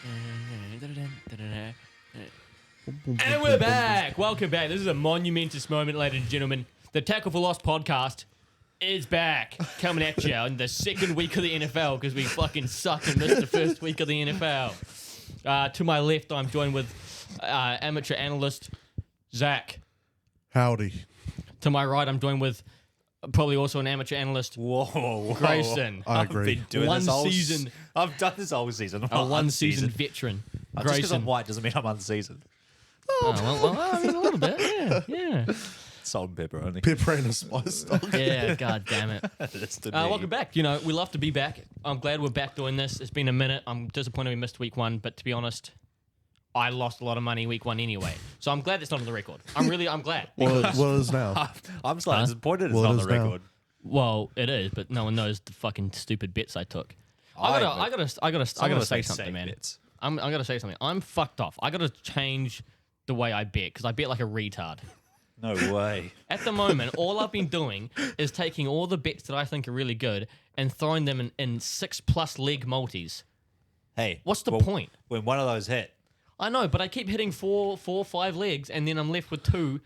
And we're back. Welcome back. This is a monumentous moment, ladies and gentlemen. The Tackle for Loss podcast is back, coming at you in the second week of the NFL because we fucking suck and missed the first week of the NFL. To my left, I'm joined with amateur analyst Zach. Howdy. To my right, I'm joined with probably also an amateur analyst, Grayson. I agree. I've been doing One this whole season. I've done this whole season. I'm A not one-season unseasoned. veteran. Just because Grayson. I'm white doesn't mean I'm unseasoned. Oh, well, I mean, a little bit, yeah. Salt and pepper only. Pepper and a spice dog. Yeah, god damn it. That's the Welcome back. You know, we love to be back. I'm glad we're back doing this. It's been a minute. I'm disappointed we missed week one, but to be honest, I lost a lot of money week one anyway. So I'm glad it's not on the record. I'm glad. Well, it is now. I'm slightly disappointed it's Well, not it on is the now. record. Well, it is, but no one knows the fucking stupid bets I took. I gotta say something, man. Bits. I gotta say something. I'm fucked off. I gotta change the way I bet because I bet like a retard. No way. At the moment, all I've been doing is taking all the bets that I think are really good and throwing them in 6+ leg multis. Hey, What's the point? When one of those hit, I know, but I keep hitting 5 legs, and then I'm left with 2.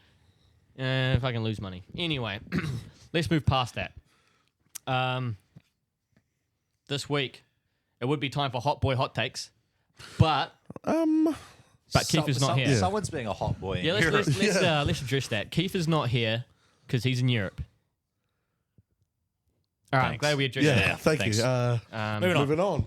If I can lose money. Anyway, let's move past that. This week, it would be time for Hot Boy Hot Takes, but Keith not here. Someone's being a hot boy. Yeah, let's address that. Keith is not here because he's in Europe. All right, I'm Thanks. glad we addressed Yeah, that. thank thanks. you. Moving on.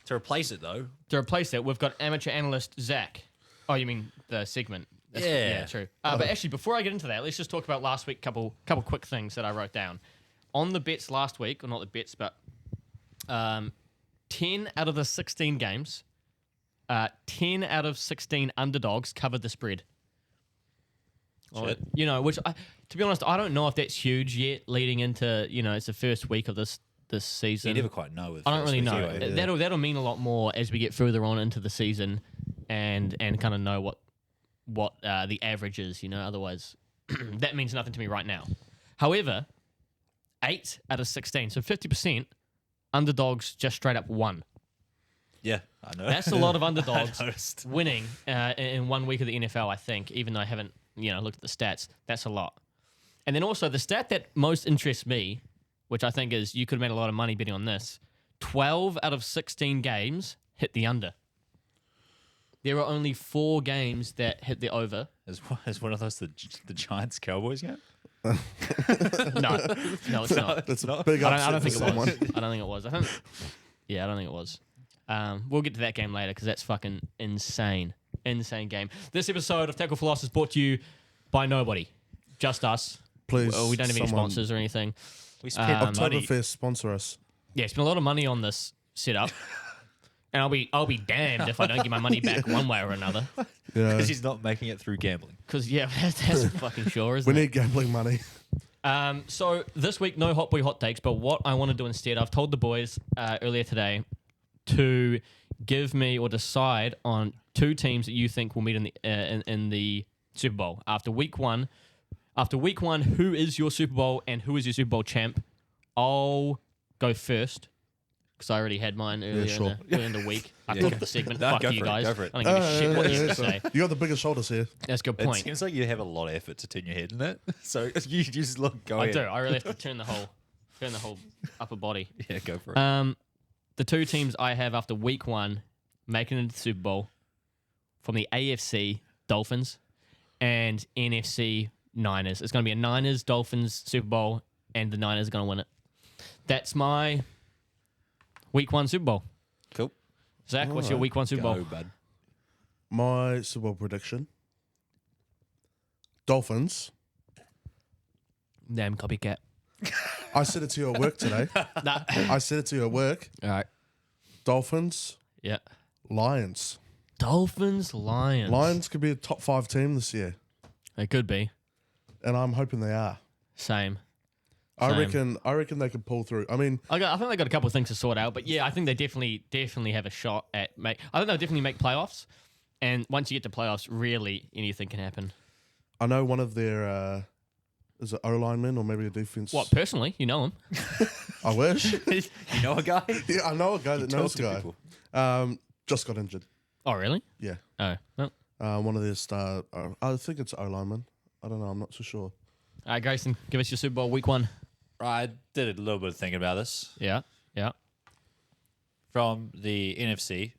To replace it though, To replace that, we've got amateur analyst Zach. Oh, you mean the segment? Yeah. true. But actually, before I get into that, let's just talk about last week. Couple quick things that I wrote down on the bets last week, or not the bets, but 10 out of the 16 games, 10 out of 16 underdogs covered the spread. Shit. You know, which to be honest, I don't know if that's huge yet. Leading into it's the first week of this season. you never quite know. With I don't first really week know. anyway. That'll mean a lot more as we get further on into the season, and kind of know what the average is. Otherwise that means nothing to me right now. However, 8 out of 16, so 50%, underdogs just straight up won. Yeah, I know. That's a lot of underdogs I noticed. winning in 1 week of the NFL. I think, even though I haven't looked at the stats, that's a lot. And then also the stat that most interests me, which I think is you could have made a lot of money betting on this. 12 out of 16 games hit the under. There are only 4 games that hit the over. Is one of those the Giants Cowboys game? No, it's not. That's a big upset I don't for think someone. it was. I don't think it was. I don't think it was. We'll get to that game later because that's fucking insane. Insane game. This episode of Tackle for Loss is brought to you by nobody. Just us. Please, We don't have any someone- sponsors or anything. We spent money. Oktoberfest sponsor us. Yeah, spent a lot of money on this setup. And I'll be damned if I don't get my money back one way or another. Yeah. Because he's not making it through gambling. Because, yeah, that's fucking sure, isn't We it? need gambling money. So this week, no Hot Boy Hot Takes, but what I want to do instead, I've told the boys earlier today to give me or decide on 2 teams that you think will meet in the Super Bowl after week one. After week one, who is your Super Bowl and who is your Super Bowl champ? I'll go first because I already had mine earlier in the week. I Yeah, thought go- the segment. No, Fuck go you for it, guys. go for it. I don't give a shit what you have to say. You got the biggest shoulders here. That's a good It point. seems like you have a lot of effort to turn your head in it. So you just go I ahead. do. I really have to turn the whole upper body. Yeah, go for it. The 2 teams I have after week one making it into the Super Bowl from the AFC, Dolphins, and NFC, Niners. It's going to be a Niners-Dolphins Super Bowl, and the Niners are going to win it. That's my week one Super Bowl. Cool. Zach, what's your week one Super Go, Bowl? bud. My Super Bowl prediction. Dolphins. Damn copycat. I said it to you at work today. Nah. I said it to you at work. All right. Dolphins. Yeah. Lions. Dolphins, Lions. Lions could be a top 5 team this year. They could be. And I'm hoping they are. Same. I Same. reckon they could pull through. I mean, I think they got a couple of things to sort out, but yeah, I think they definitely have a shot at I think they'll definitely make playoffs, and once you get to playoffs, really anything can happen. I know one of their is it O-lineman or maybe a defense. What personally, you know him? I wish. You know a guy? Yeah, I know a guy that knows a Talk to guy. people. just got injured. Oh, really? Yeah. Oh, well. One of their star, I think it's O-lineman. I don't know. I'm not so sure. All right, Grayson, give us your Super Bowl week 1. I did a little bit of thinking about this. Yeah. From the NFC,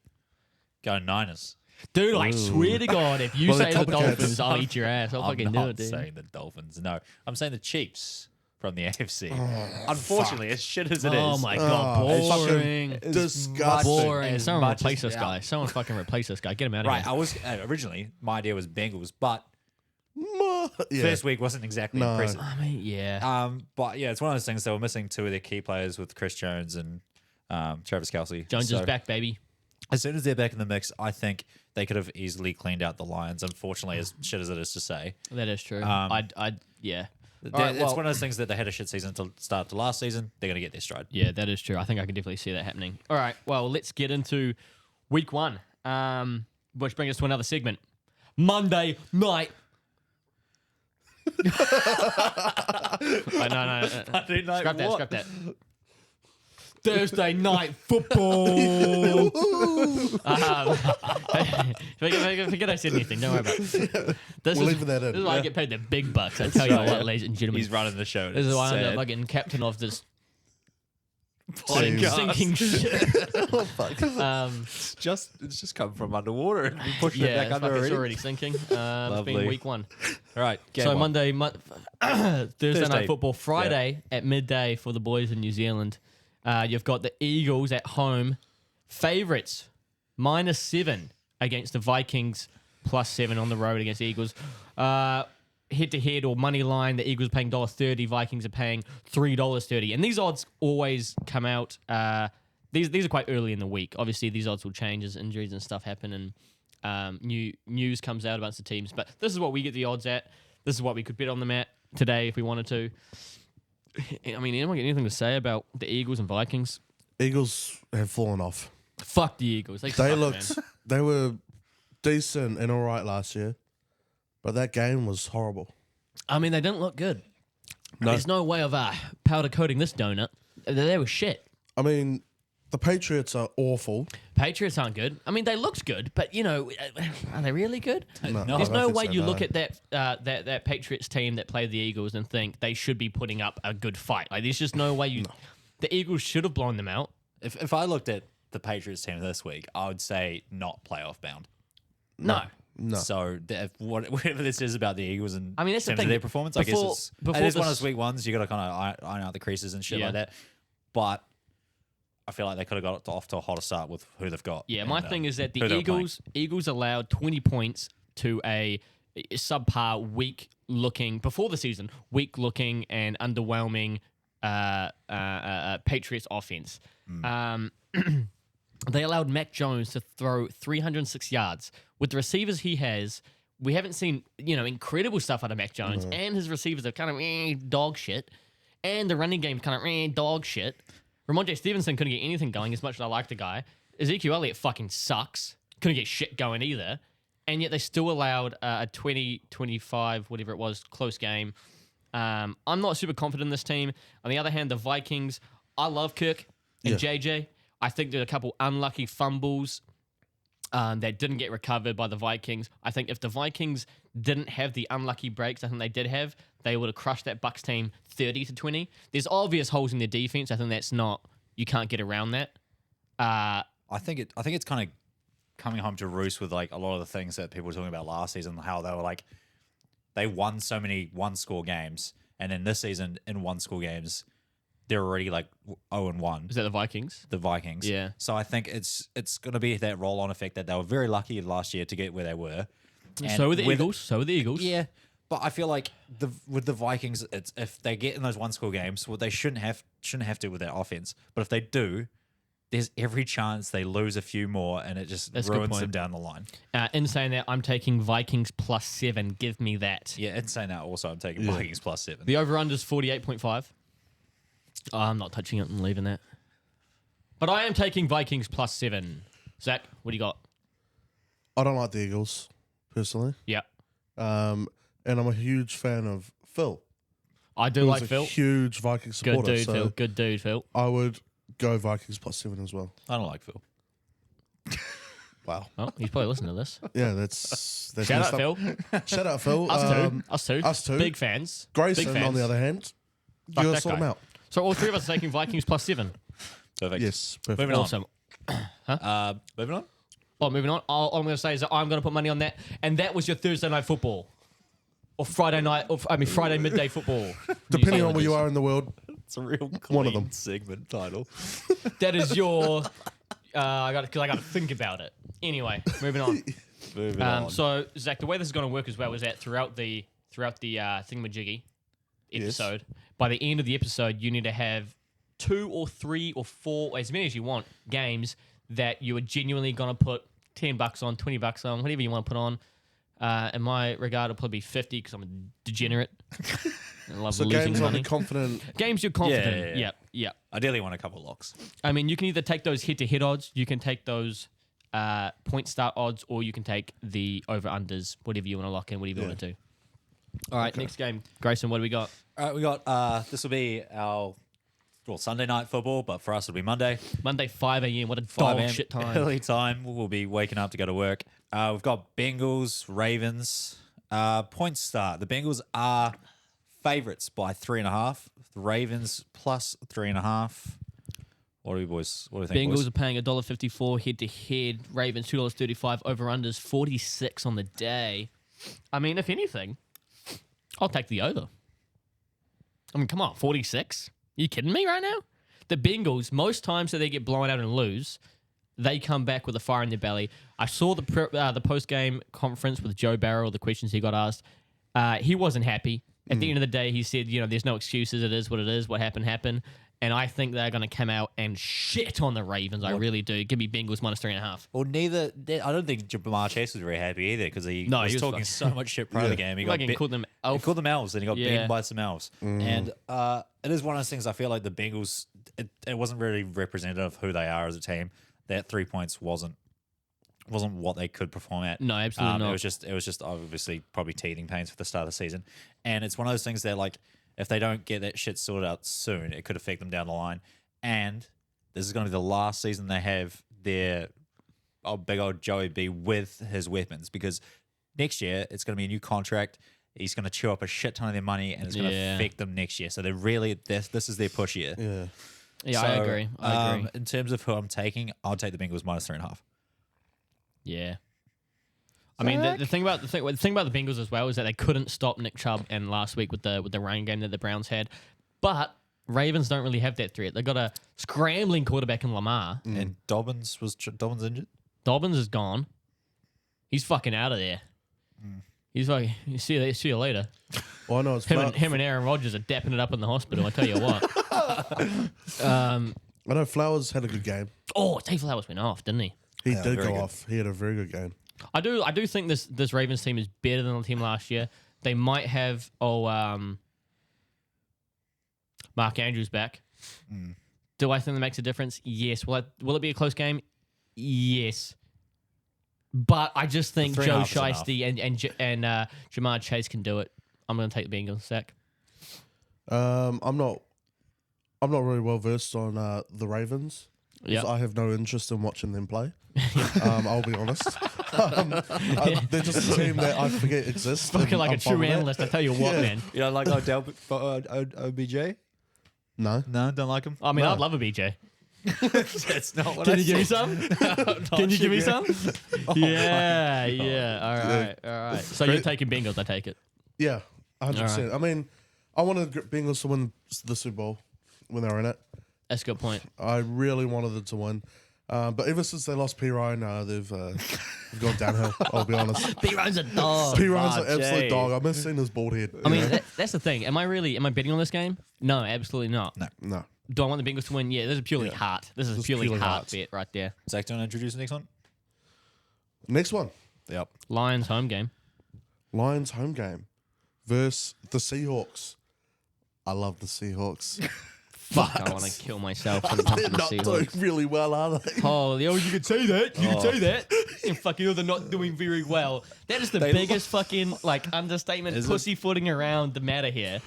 go Niners. Dude, I Ooh. swear to God, if you Well, say they're the copycats. Dolphins, I'll eat your ass. I'll I'm fucking do not it, dude. saying the Dolphins. No, I'm saying the Chiefs from the AFC. Oh, Unfortunately, as shit as it is, Oh my God, Oh, it's fucking boring. as disgusting. much- Boring. as Someone much replace as- this guy. Someone fucking replace this guy. Get him out of Right, here. I was originally my idea was Bengals, but Yeah. first week wasn't exactly No. impressive. I mean, yeah. But yeah, it's one of those things. They were missing 2 of their key players with Chris Jones and Travis Kelce. Jones So is back, baby. as soon as they're back in the mix, I think they could have easily cleaned out the Lions. Unfortunately, as shit as it is to say, That is true. Yeah. They- All right, it's well- one of those things that they had a shit season to start to last season. They're going to get their stride. Yeah, that is true. I think I can definitely see that happening. All right, well, let's get into week 1, which brings us to another segment. Monday night. No. Monday night Scrap that, what? scrap that. Thursday night football. Forget I said anything. Don't worry about it. This We're is, leaving that in. This is why I get paid the big bucks. I tell you what, ladies and gentlemen. He's running the show. This is why I'm Sad. the fucking captain of this Podcast. sinking ship. Oh, fuck. It's just come from underwater and we pushing Yeah, it back it's, under fucking, it's already. already sinking. It's been Lovely. week 1. All right, game So one. Monday, Thursday Thursday. night football, Friday at midday for the boys in New Zealand. You've got the Eagles at home, favourites -7 against the Vikings, +7 on the road against the Eagles. Head to head or money line, the Eagles are paying $1.30, Vikings are paying $3.30, and these odds always come out. These are quite early in the week. Obviously, these odds will change as injuries and stuff happen, and new news comes out about the teams. But this is what we get the odds at. This is what we could bet on them at today if we wanted to. I mean, anyone got anything to say about the Eagles and Vikings? Eagles have fallen off. Fuck the Eagles. They suck, Looked, man. they were decent and all right last year, but that game was horrible. I mean, they didn't look good. No. There's no way of powder coating this donut. They were shit. I mean, the Patriots are awful. Patriots aren't good. I mean, they looked good, but you know, are they really good? No. There's I no don't way think so, you no. look at that Patriots team that played the Eagles and think they should be putting up a good fight. Like, there's just no way you. The Eagles should have blown them out. If I looked at the Patriots team this week, I would say not playoff bound. No. No. So whatever this is about the Eagles and I mean, that's the in terms of thing. their performance, I Before- guess before it is one of this- those week ones. You got to kind of iron out the creases and shit Yeah. like that. But I feel like they could have got off to a hotter start with who they've got. Yeah, my and, thing is that the who they were playing. Eagles allowed 20 points to a subpar, weak looking before the season, weak looking and underwhelming Patriots offense. They allowed Mac Jones to throw 306 yards with the receivers he has. We haven't seen incredible stuff out of Mac Jones, and his receivers are kind of dog shit, and the running game kind of dog shit. Ramondre Stevenson couldn't get anything going as much as I like the guy. Ezekiel Elliott fucking sucks. Couldn't get shit going either. And yet they still allowed a 20-25, whatever it was, close game. I'm not super confident in this team. On the other hand, the Vikings, I love Kirk and JJ. I think there are a couple unlucky fumbles that didn't get recovered by the Vikings. I think if the Vikings didn't have the unlucky breaks I think they did have, they would have crushed that Bucks team 30-20. There's obvious holes in their defense. I think that's not, you can't get around that. I think it's kind of coming home to roost with like a lot of the things that people were talking about last season, how they were like they won so many one-score games, and then this season in one-score games they're already like 0-1. Is that the Vikings? The Vikings. Yeah. So I think it's going to be that roll-on effect that they were very lucky last year to get where they were. And So were the with- Eagles. So were the Eagles. Yeah, but I feel like with the Vikings, it's if they get in those one-score games, well, they shouldn't have to with their offense. But if they do, there's every chance they lose a few more, and it just That's a good ruins point. them down the line. In saying that, I'm taking Vikings +7. Give me that. Yeah, and saying that also, I'm taking Vikings +7. The over-under is 48.5. I'm not touching it and leaving that. But I am taking Vikings +7. Zach, what do you got? I don't like the Eagles, personally. Yeah. And I'm a huge fan of Phil. I do Who's like a Phil. huge Viking Good supporter. dude, so Phil. Good dude, Phil. I would go Vikings +7 as well. I don't like Phil. Wow. Oh, he's probably listening to this. Yeah, that's Shout messed out, up. Phil. Shout out, Phil. Us two. Us two. Big fans. Grayson, Big fans. on the other hand, Fuck you that sort guy. him out. So all three of us are taking Vikings plus 7. Perfect. Yes, perfect. Moving on. Awesome. Moving on. Oh, moving on. All I'm going to say is that I'm going to put money on that. And that was your Thursday night football. Or Friday night, Friday midday football. Depending on where you are in the world, It's a real One of them. segment title. That is your. I got to think about it. Anyway, moving on. Moving on. So Zach, the way this is going to work as well is that throughout the thingamajiggy episode, by the end of the episode, you need to have 2 or 3 or 4, as many as you want, games that you are genuinely going to put $10 on, $20 on, whatever you want to put on. In my regard, it'll probably be 50 because I'm a degenerate. I love so losing games money. like a confident. Games you're confident. Yeah. Yep. Ideally, want a couple locks. I mean, you can either take those head-to-head odds, you can take those point start odds, or you can take the over-unders, whatever you want to lock in, whatever you want to do. All right, next game. Grayson, what do we got? All right, we got this will be our Sunday night football, but for us it'll be Monday. Monday, 5 a.m. What a 5 dog a.m. shit time. Early time. We'll be waking up to go to work. We've got Bengals, Ravens. Point start. The Bengals are favourites by 3.5. The Ravens plus 3.5. What do you boys? What do you think? Bengals boys? are paying $1.54 head-to-head. Ravens, $2.35. Over-unders, 46 on the day. I mean, if anything, I'll take the over. I mean, come on, 46? You kidding me right now? The Bengals, most times that they get blown out and lose, they come back with a fire in their belly. I saw the post-game conference with Joe Barrow, the questions he got asked. He wasn't happy. At the end of the day, he said, there's no excuses. It is what it is. What happened, happened. And I think they're going to come out and shit on the Ravens. I really do. Give me Bengals minus 3.5. Well, I don't think Jamar Chase was very happy either because he No, was he was talking fucking- so much shit prior to the game. He Fucking called them elf. He called them elves, and he got Yeah. beaten by some elves. And it is one of those things. I feel like the Bengals, it wasn't really representative of who they are as a team. That 3 points wasn't what they could perform at. No, absolutely not. It was just obviously probably teething pains for the start of the season. And it's one of those things that like if they don't get that shit sorted out soon, it could affect them down the line. And this is going to be the last season they have their big old Joey B with his weapons because next year it's going to be a new contract. He's going to chew up a shit ton of their money and it's going to affect them next year. So they're really this is their push year. Yeah. Yeah, So, I agree. I agree. In terms of who I'm taking, I'll take the Bengals minus 3.5. Yeah. I mean, the thing about the Bengals as well is that they couldn't stop Nick Chubb and last week with the rain game that the Browns had, Ravens don't really have that threat. They've got a scrambling quarterback in Lamar. And Dobbins injured. Dobbins is gone. He's fucking out of there. He's fucking. See you later. Well, I know it's Him and Aaron Rodgers are dapping it up in the hospital. I tell you what. I know Flowers had a good game. Oh, Tay Flowers went off, didn't he? He did very go good. off. He had a very good game. I do think this Ravens team is better than the team last year. They might have Mark Andrews back. Do I think that makes a difference? Yes. Will it be a close game? Yes. But I just think Joe 3.5 is Shiesty and Jamar Chase can do it. I'm going to take the Bengals, Zach. I'm not really well versed on the Ravens. 'Cause Yeah. I have no interest in watching them play. I'll be honest. They're just a team that I forget exists. Fucking and like I'm a fine true with that. analyst. I tell you what, Yeah. man. You don't like Odell OBJ? No. No, don't like him. I mean, No. I'd love a BJ. That's not what Can I you give me said. some? Can you give me some? Yeah. All right. So you're taking Bengals, I take it. Yeah, 100%. I mean, I wanted the Bengals to win the Super Bowl when they were in it. That's a good point. I really wanted them to win. But ever since they lost P. Ryan, they've gone downhill, I'll be honest. B Ryan's a dog. P. Ryan's an Jay. absolute dog. I miss seeing his bald head. I mean, that's the thing. Am I betting on this game? No, absolutely not. no. Do I want the Bengals to win? Yeah, this is purely heart. This is This is purely purely heart heart. bet right there. Zach, do you want to introduce the next one? Next one. Yep. Lions home game. Lions home game versus the Seahawks. I love the Seahawks. Fuck, I want to kill myself when it comes They're to the not doing Seahawks. really well, are they? Holy, you could say that. You could say that. And fucking, they're not doing very well. That is the biggest fucking like understatement, Is it? pussyfooting around the matter here.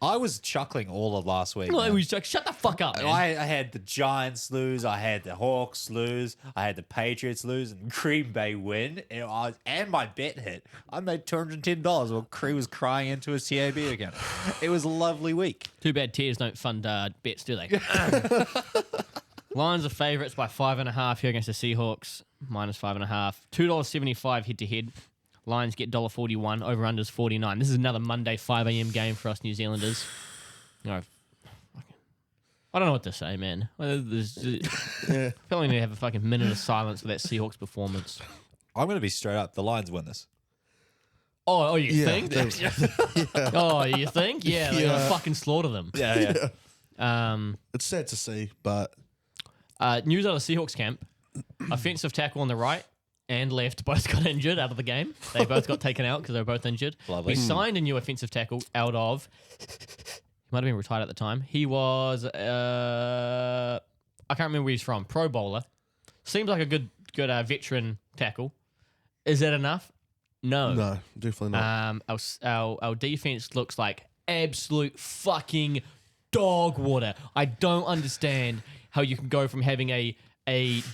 I was chuckling all of last week. Well, man. it was like, shut the fuck up, man. I had the Giants lose, I had the Hawks lose, I had the Patriots lose, and Green Bay win, and my bet hit. I made $210 while Cree was crying into his TAB account. It was a lovely week. Too bad tiers don't fund bets, do they? Lions are favourites by 5.5 here against the Seahawks, -5.5. $2.75 head to head. Lions get $1.41. Over unders 49. This is another Monday 5 a.m. game for us New Zealanders. No, I don't know what to say, man. I feel like we need to have a fucking minute of silence for that Seahawks performance. I'm going to be straight up. The Lions win this. Oh, you think? Yeah. Oh, you think? Yeah, they're gonna fucking slaughter them. Yeah. It's sad to see, but News out of Seahawks camp. Offensive tackle on the right and left both got injured out of the game. They both got taken out because they were both injured. Lovely. We signed a new offensive tackle out of... He might have been retired at the time. He was... I can't remember where he's from. Pro bowler. Seems like a good veteran tackle. Is that enough? no, definitely not. Our defense looks like absolute fucking dog water. I don't understand how you can go from having a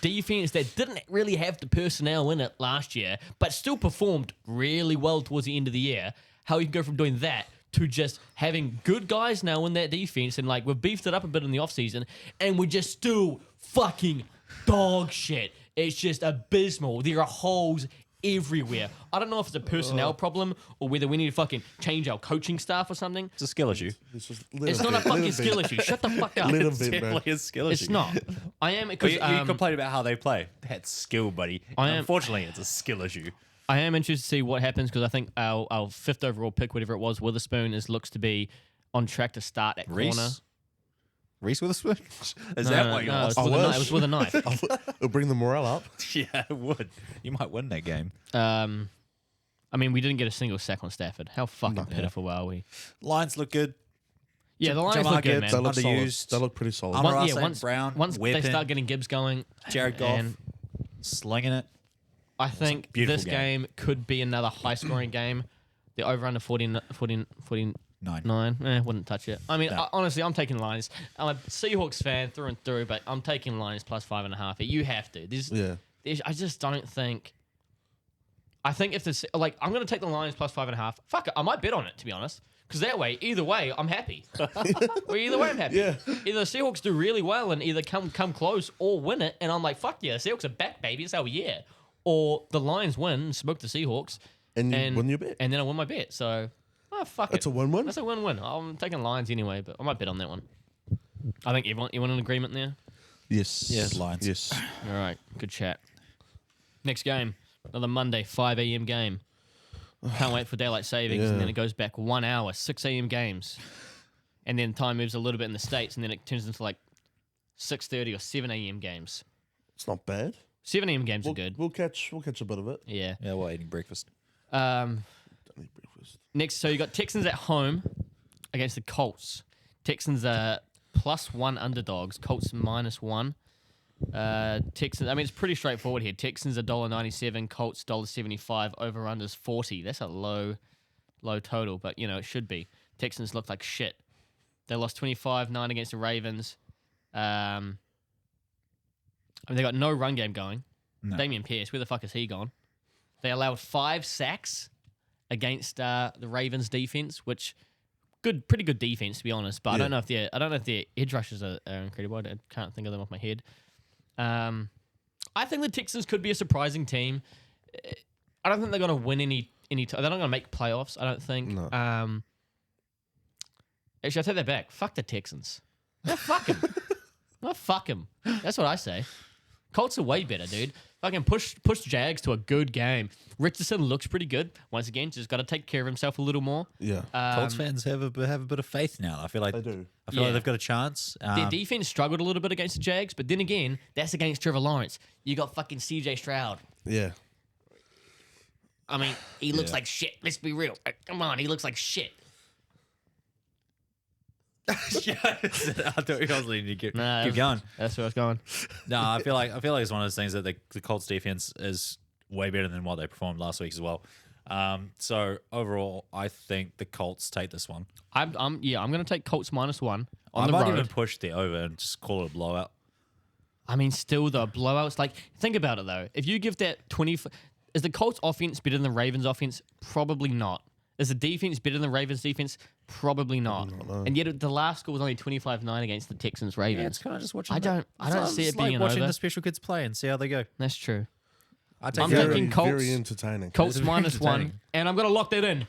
defense that didn't really have the personnel in it last year, but still performed really well towards the end of the year. How you can go from doing that to just having good guys now in that defense, and like we've beefed it up a bit in the offseason, and we're just still fucking dog shit. It's just abysmal. There are holes everywhere. I don't know if it's a personnel problem or whether we need to fucking change our coaching staff or something. It's a skill issue. It's not a fucking skill issue. Shut the fuck up. Let 'em It's vent, bro. definitely a skill issue. It's not. I am But because you complain about how they play. That's skill, buddy. Unfortunately, it's a skill issue. I am interested to see what happens because I think our fifth overall pick, whatever it was, Witherspoon, looks to be on track to start at corner. Reese Witherspoon? Is No, that no, what you no, lost? it was with a knife. It'll bring the morale up. Yeah, it would. You might win that game. I mean, we didn't get a single sack on Stafford. How fucking pitiful are we? Lions look good. Yeah, the Lions Jamar look good, Gibbs, man. They look solid. Underused. They look pretty solid. Amon- Ross, Once Brown, once they whipping. start getting Gibbs going, Jared Goff and slinging it. I think beautiful this game could be another high-scoring game. The over-under 49. Wouldn't touch it. I mean, No. honestly, I'm taking Lions. I'm a Seahawks fan through and through, but I'm taking Lions plus 5.5. You have to. I just don't think... I think if this... Like, I'm going to take the Lions plus 5.5. Fuck it, I might bet on it, to be honest. Because that way, either way, I'm happy. Or either way, I'm happy. Yeah. Either the Seahawks do really well and either come close or win it, and I'm like, fuck yeah, the Seahawks are back, baby. It's our year. Or the Lions win and smoke the Seahawks. And you win your bet. And then I win my bet. So, fuck That's it. a win-win. That's a win-win. I'm taking Lions anyway, but I might bet on that one. I think everyone in agreement there? Yes. Yeah, Lions. Yes. All right, good chat. Next game, another Monday, 5 a.m. game. Can't wait for daylight savings, and then it goes back 1 hour, 6 a.m. games. And then time moves a little bit in the States, and then it turns into like 6:30 or 7 a.m. games. It's not bad. 7 a.m. games are good. We'll catch a bit of it. Yeah. Yeah, we're eating breakfast. Don't eat breakfast. Next, so you got Texans at home against the Colts. Texans are +1 underdogs. Colts -1. Texans. I mean, it's pretty straightforward here. Texans $1.97. Colts $1.75. Over unders 40. That's a low total, but you know it should be. Texans look like shit. They lost 25-9 against the Ravens. I mean, they got no run game going. No. Damian Pierce, where the fuck is he gone? They allowed 5 sacks against the Ravens defense, which pretty good defense to be honest. But I don't know if their edge rushers are incredible. I can't think of them off my head. I think the Texans could be a surprising team. I don't think they're going to win any. They're not going to make playoffs. I don't think. No. Actually, I take that back. Fuck the Texans. No, fuck them. No, fuck them. That's what I say. Colts are way better, dude. Fucking push Jags to a good game. Richardson looks pretty good. Once again, just got to take care of himself a little more. Yeah. Colts fans have a bit of faith now. I feel like They do. I feel like they've got a chance. Their defense struggled a little bit against the Jags, but then again, that's against Trevor Lawrence. You got fucking CJ Stroud. Yeah. I mean, he looks like shit. Let's be real. Come on, he looks like shit. I thought you was leading to keep Nah, going. That's where I was going. No, I feel like it's one of those things that the Colts defense is way better than what they performed last week as well. So overall, I think the Colts take this one. I'm going to take Colts -1 on I the might road. even push the over and just call it a blowout. I mean, still the blowouts. Like, think about it though. If you give that 20, is the Colts offense better than the Ravens offense? Probably not. Is the defense better than the Ravens defense? Probably not. And yet the last score was only 25-9 against the Texans Ravens. Yeah, it's kind of just watching. I don't see it being like an watching over. the special kids play and see how they go. That's true. I take I'm the over. thinking Colts. Very entertaining. Colts It's very -1, entertaining. and I'm gonna lock that in.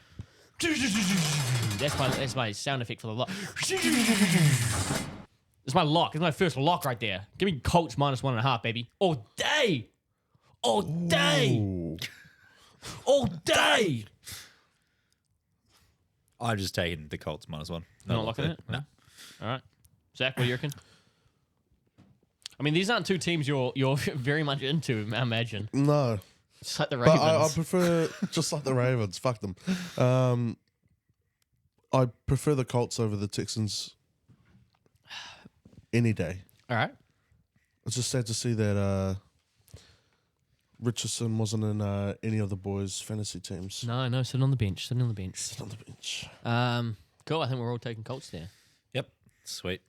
That's my sound effect for the lock. It's my lock. It's my first lock right there. Give me Colts -1.5, baby. All day. All day. Ooh. All day. I'm just taking the Colts -1. You're not locking it? No. All right. Zach, what do you reckon? I mean, these aren't two teams you're very much into, I imagine. No. Just like the But Ravens. I prefer, just like the Ravens, fuck them. I prefer the Colts over the Texans any day. All right. It's just sad to see that Richardson wasn't in any of the boys' fantasy teams. No, sitting on the bench. Sitting on the bench. Sit on the bench. Cool. I think we're all taking Colts there. Yep. Sweet.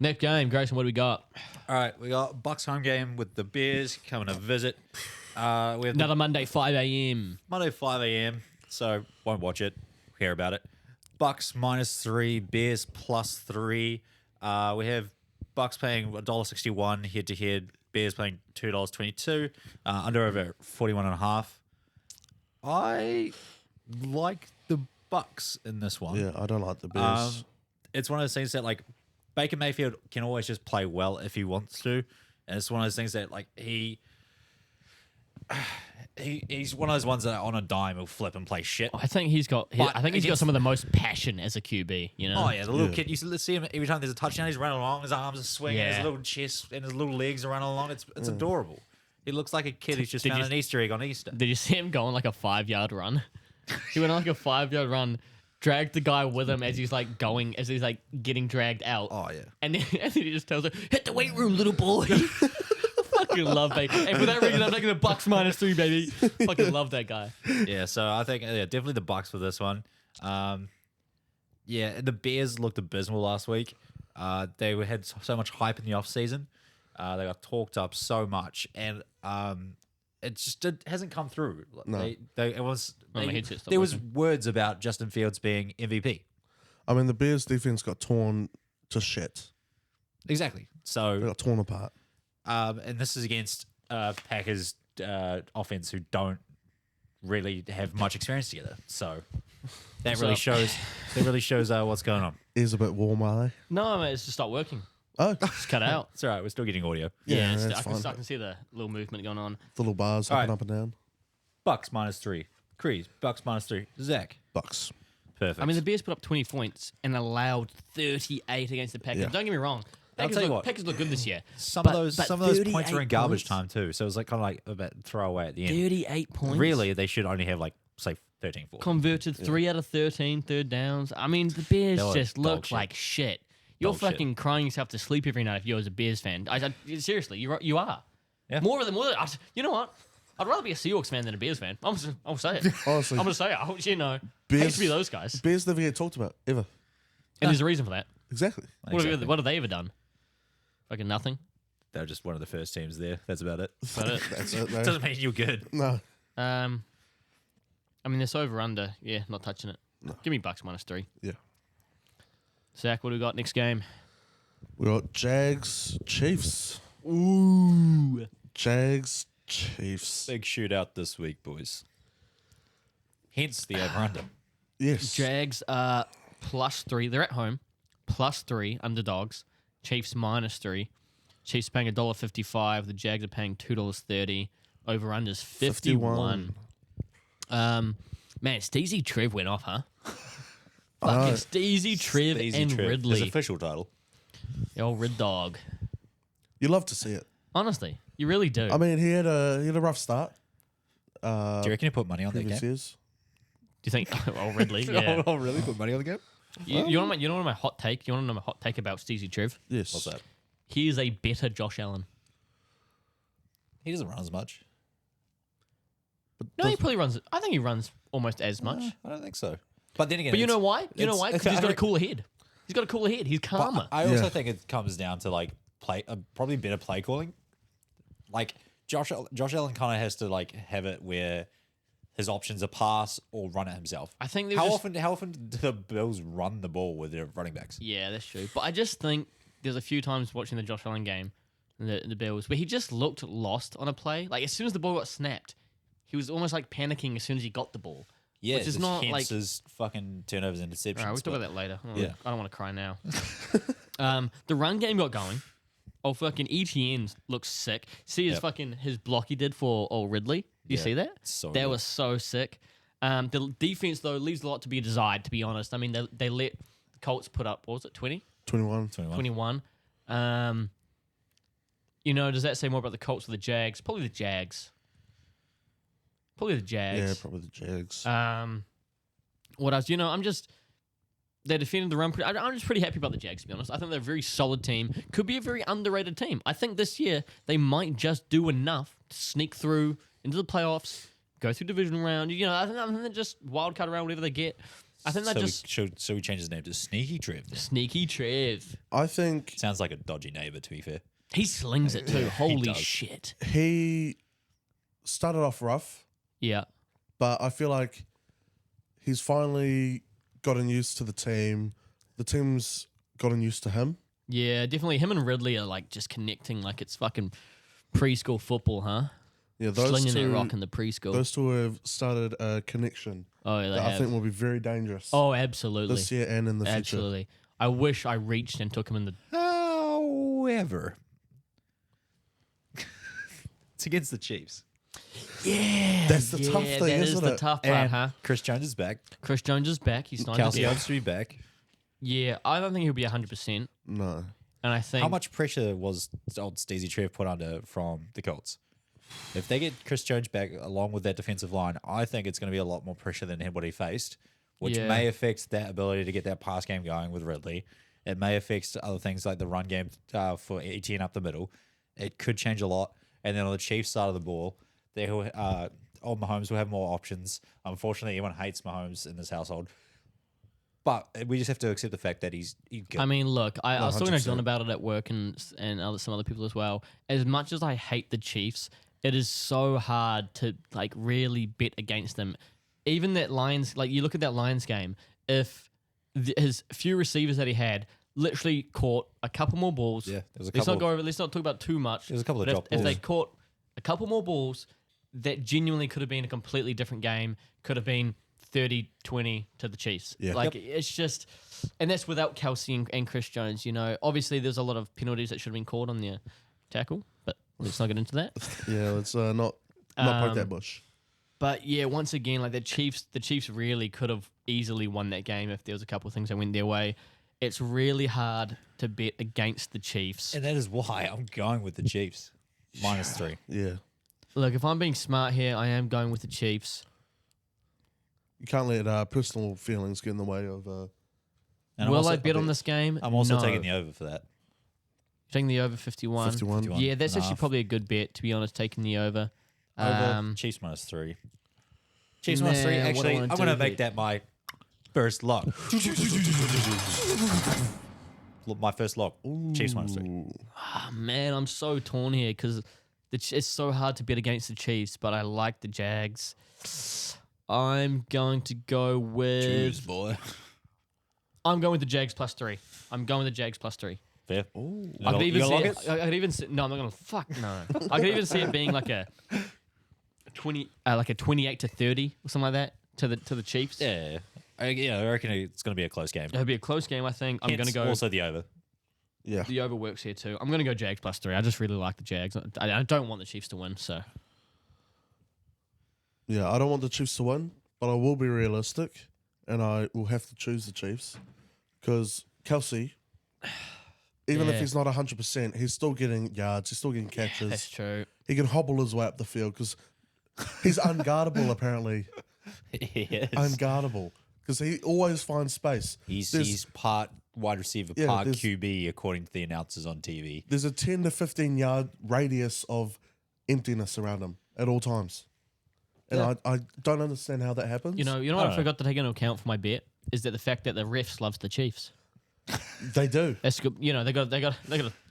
Next game, Grayson, what do we got? All right, we got Bucks home game with the Bears coming to visit. We have Another Monday, 5 a.m. Monday 5 a.m. So won't watch it, hear about it. Bucks -3, Bears +3. We have Bucks paying $1.61 head to head. Bears paying $2.22. Under over 41.5. I like the Bucks in this one. Yeah, I don't like the Bears. It's one of those things that like Baker Mayfield can always just play well if he wants to, and it's one of those things that like he's one of those ones that on a dime will flip and play shit. I think he's got. But I think he's got against- some of the most passion as a QB. You know. Oh yeah, the little Yeah. kid. You see him every time there's a touchdown. He's running along. His arms are swinging. Yeah. His little chest and his little legs are running along. It's adorable. He looks like a kid who's just Did found you- an Easter egg on Easter. Did you see him go on like a 5-yard run? He went on like a 5-yard run, dragged the guy with him as he's like going, as he's like getting dragged out. Oh yeah. And then he just tells her, "Hit the weight room, little boy." Fucking love Baker. And for that reason, I'm taking the Bucks -3, baby. Fucking love that guy. Yeah, so I think definitely the Bucks for this one. Yeah, the Bears looked abysmal last week. They had so much hype in the offseason. They got talked up so much, and it hasn't come through. No. my headset stopped there was working. words about Justin Fields being MVP. I mean, the Bears' defense got torn to shit. Exactly. They So, got torn apart. and this is against Packers offense who don't really have much experience together. So that really up? shows. That really shows what's going on. Ears a bit warm, are they? No, mate, it's just stopped working. Oh, It's cut out. It's all right. We're still getting audio. Yeah, that's I fine. can see the little movement going on. The little bars All hopping right. up and down. Bucks -3. Crees, Bucks -3. Zach. Bucks. Perfect. I mean, the Bears put up 20 points and allowed 38 against the Packers. Yeah. Don't get me wrong. Packers tell you look, what. Packers look good this year. some But- of those but points were in 38 garbage points? time too. So it was like kind of like a bit throwaway at the end. 38 points. Really, they should only have like say 13-4. Converted 3 out of 13 third downs. I mean, the Bears They were just dog look shit. like shit. You're Dog shit. fucking crying yourself to sleep every night if you're as a Bears fan. Seriously, you are. Yeah. More than you know what? I'd rather be a Seahawks fan than a Bears fan. I'll say it. Honestly, I'm gonna say it. You know, Bears- hates to be those guys, Bears never get talked about ever. and there's a reason for that. Exactly. Exactly. What have they ever done? Fucking nothing. They're just one of the first teams there. That's about it. But it, That's it. No. Doesn't mean you're good. no. I mean, this over under. Yeah, not touching it. Give me Bucks -3. Yeah. Zach, what do we got next game? We got Jags, Chiefs. Ooh. Jags, Chiefs. Big shootout this week, boys. Hence the over/under. Yes. Jags are +3. They're at home. +3 underdogs. Chiefs -3. Chiefs paying $1.55. The Jags are paying $2.30. Over unders 51. Man, Steezy Trev went off, huh? Fucking Steezy Trev Easy and trip. Ridley. His official title. The old Rid Dog. You love to see it. Honestly, you really do. I mean, he had a rough start. Do you reckon you put money on that Previous game? years. do you think? Oh, Ridley. Yeah. Oh, really? Put money on the game? You want to know my hot take? You want to know my hot take about Steezy Trev? Yes. What's that? He is a better Josh Allen. He doesn't run as much. No, he probably runs. I think he runs almost as much. I don't think so. But then again, But you know why? You know it's- why? it's- Because he's I got a don't- cooler head. He's got a cooler head. He's but calmer. I also Yeah. think it comes down to like probably better play calling. Like Josh Allen kind of has to like have it where his options are pass or run it himself. I think How often do the Bills run the ball with their running backs? Yeah, that's true. But I just think there's a few times watching the Josh Allen game, the Bills, where he just looked lost on a play. Like as soon as the ball got snapped, he was almost like panicking as soon as he got the ball. Yeah, which is not like. his fucking turnovers and interceptions. All right, we'll talk but- about that later. Yeah. I don't want to cry now. The run game got going. Oh, fucking ETN looks sick. See his Yep. fucking his block he did for Ridley. You Yeah, see that? so that good. was so sick. The defense though leaves a lot to be desired. To be honest, I mean they let the Colts put up what was it 20? 21. 21. You know, does that say more about the Colts or the Jags? Probably the Jags. Probably the Jags. Yeah, probably the Jags. What else? You know, they defended the run. I'm just pretty happy about the Jags, to be honest. I think they're a very solid team. Could be a very underrated team. I think this year they might just do enough to sneak through into the playoffs, go through division round. You know, I think they're just wild card around whatever they get. I think that so we change his name to Sneaky Trev. then. sneaky Trev. I think Sounds like a dodgy neighbor, to be fair. He slings it too. Holy does. shit. he started off rough, Yeah. but I feel like he's finally gotten used to the team. The team's gotten used to him. Yeah, definitely. Him and Ridley are like just connecting like it's fucking preschool football, huh? Yeah, those Slinging two, that rock in the preschool. those two have started a connection Oh, yeah, they that I have. think will be very dangerous Oh, absolutely. this year and in the future. Absolutely. I wish I reached and took him in the. However, it's against the Chiefs. Yeah, That's the tough thing, That is isn't the it? tough part, And huh? Chris Jones is back. Chris Jones is back. He's signed Kelsey to Jones to be back. Yeah, I don't think he'll be 100%. No. And I think How much pressure was old Steezy Trev put under from the Colts? If they get Chris Jones back along with that defensive line, I think it's going to be a lot more pressure than what he faced, which Yeah. may affect that ability to get that pass game going with Ridley. It may affect other things like the run game for ETN up the middle. It could change a lot. And then on the Chiefs side of the ball, old Mahomes will have more options. Unfortunately, everyone hates Mahomes in this household. But we just have to accept the fact that he's good. I mean, look, I was talking to 100%. John about it at work and some other people as well. As much as I hate the Chiefs, it is so hard to like really bet against them. Even that Lions, like you look at that Lions game, if his few receivers that he had literally caught a couple more balls. Yeah, there was a Let's not couple go of- over. Let's not talk about too much. There's a couple of But drop if they balls. caught a couple more balls, that genuinely could have been a completely different game. Could have been 30-20 to the Chiefs. Yeah. Like it's just, and that's without Kelsey and Chris Jones. You know, obviously there's a lot of penalties that should have been called on their tackle, but let's not get into that. Yeah, let's not poke that bush. But yeah, once again, like the Chiefs really could have easily won that game if there was a couple of things that went their way. It's really hard to bet against the Chiefs. and that is why I'm going with the Chiefs. -3. Yeah. Look, if I'm being smart here, I am going with the Chiefs. You can't let personal feelings get in the way of... And I'm Will also- I bet on this game? I'm also No. taking the over for that. Taking the over 51. 51. 51 Yeah, that's and a actually half. probably a good bet, to be honest, taking the over. Over Chiefs -3. Chiefs Man, -3. what do I Actually, wanna I'm going to do make here? that my first lock. My first lock. Chiefs -3. Oh, man, I'm so torn here because it's so hard to bet against the Chiefs, but I like the Jags. I'm going to go with... boy. I'm going with the Jags +3. I'm going with the Jags +3. Fair. I could even see lock it. I could even see, no, I'm not gonna. Fuck no. I could even see it being like a 28-30 or something like that to the Chiefs. Yeah. I reckon it's going to be a close game. It'll be a close game. I think. I'm Hence, gonna go. also the over. Yeah. The over works here too. I'm gonna go Jags +3. I just really like the Jags. I don't want the Chiefs to win. So Yeah, I don't want the Chiefs to win, but I will be realistic, and I will have to choose the Chiefs because Kelsey, even Yeah. if he's not 100%, he's still getting yards, he's still getting catches. that's true. He can hobble his way up the field because he's unguardable, apparently. Yes. Unguardable because he always finds space. He's There's- part wide receiver, Yeah, part there's- QB, according to the announcers on TV. There's a 10 to 15 yard radius of emptiness around him at all times. And I don't understand how that happens. You know what I forgot to take into account for my bet is that the fact that the refs loves the Chiefs. They do. That's good. You know, they got a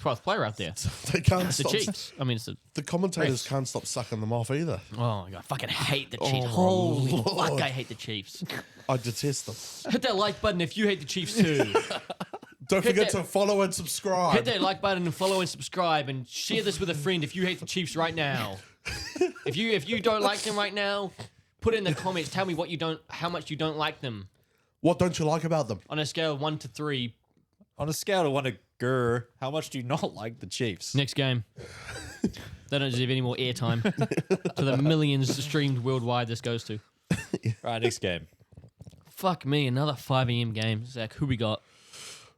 12th player out there. They can't The stop. Chiefs. I mean, it's The commentators refs. can't stop sucking them off either. oh my god, I fucking hate the Chiefs. Oh, Holy Lord. fuck, I hate the Chiefs. I detest them. Hit that like button if you hate the Chiefs too. Don't forget that- to follow and subscribe. Hit that like button and follow and subscribe and share this with a friend if you hate the Chiefs right now. If you don't like them right now, put it in the comments. Tell me how much you don't like them What don't you like about them? on a scale of 1 to 3. On a scale of 1 to grr, how much do you not like the Chiefs? Next game. They don't deserve any more airtime to the millions streamed worldwide this goes to. Right, next game. Fuck me, another 5 a.m. game. Zach, who we got?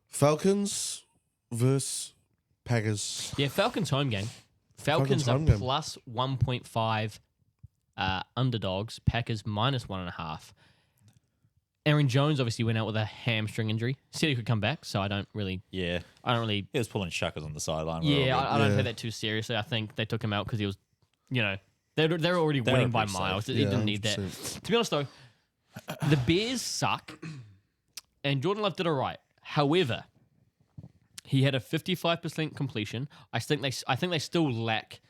Falcons versus Packers. Yeah, Falcons home game. Falcons are home game. plus 1.5 underdogs. Packers minus 1.5. Aaron Jones obviously went out with a hamstring injury. Said he could come back, so I don't really. Yeah. He He was pulling shuckers on the sideline. Yeah, I don't Yeah. take that too seriously. I think they took him out because he was, they're already They winning were by pretty miles. safe. He Yeah, didn't need that. 100%. To be honest though, the Bears suck, and Jordan Love did all right. However, he had a 55% completion. I think they still lack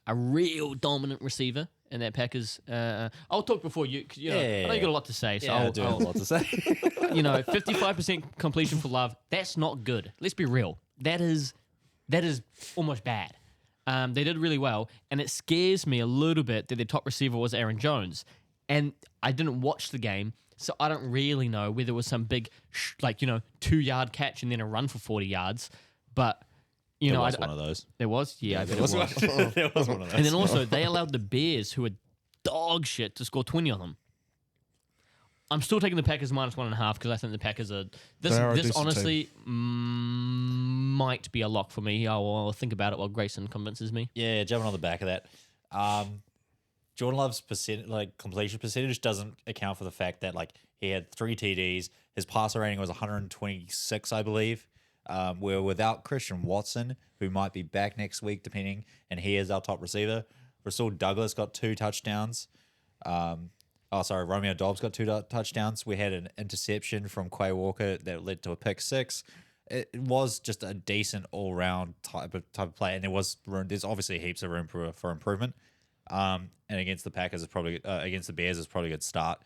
a real dominant receiver in that Packers. I'll talk before you. 'Cause, I know you got a lot to say. So I do have a lot to say. 55% completion for Love. That's not good. Let's be real. That is almost bad. They did really well, and it scares me a little bit that their top receiver was Aaron Jones. And I didn't watch the game, so I don't really know whether it was some big, 2-yard catch and then a run for 40 yards. But It was one of those. there was, yeah, I bet it was. It was one of those. And then also they allowed the Bears, who are dog shit, to score 20 on them. I'm still taking the Packers minus 1.5 because I think the Packers are. They are a This decent honestly might be a lock for me. I'll think about it while Grayson convinces me. Yeah, jumping on the back of that. Jordan Love's completion percentage doesn't account for the fact that he had 3 TDs. His passer rating was 126, I believe. We're without Christian Watson, who might be back next week, depending, and he is our top receiver. Rasul Douglas got 2 touchdowns. Romeo Dobbs got 2 touchdowns. We had an interception from Quay Walker that led to a pick 6. It was just a decent all-round type of play, and there's obviously heaps of room for improvement. And against the Packers is probably against the Bears is probably a good start.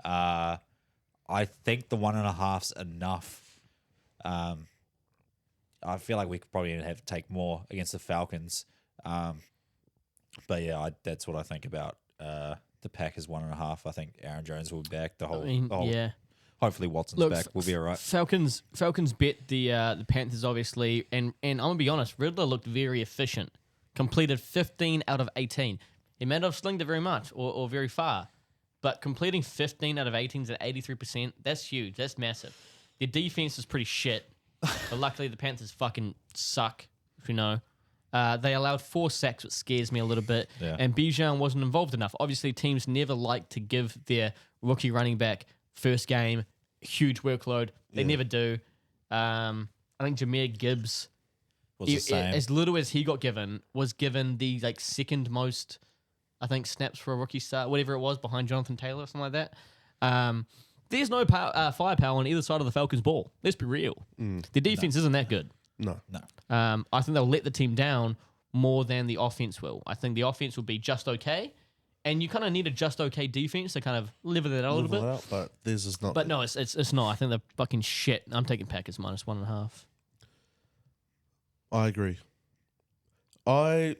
I think the 1.5's enough. I feel like we could probably have to take more against the Falcons. But yeah, that's what I think about the Packers 1.5. I think Aaron Jones will be back. Yeah. Hopefully Watson's back. We'll be all right. Falcons bet the Panthers obviously, and I'm gonna be honest. Riddler looked very efficient. Completed 15 out of 18. He may not have slinged it very much or very far, but completing 15 out of 18 is at 83%. That's huge. That's massive. Their defense is pretty shit, but luckily the Panthers fucking suck. If you know. They allowed 4 sacks, which scares me a little bit. Yeah. And Bijan wasn't involved enough. Obviously, teams never like to give their rookie running back first game huge workload. They never do. I think Jahmyr Gibbs, Was the same. as little as he got given, was given the second most, I think, snaps for a rookie start, whatever it was, behind Jonathan Taylor or something like that. There's no firepower on either side of the Falcons' ball. Let's be real. Their defense isn't that good. No. I think they'll let the team down more than the offense will. I think the offense will be just okay, and you kind of need a just okay defense to kind of level that out a little bit. Out, but theirs is not. But no, it's not. I think they're fucking shit. I'm taking Packers minus 1.5. I agree. I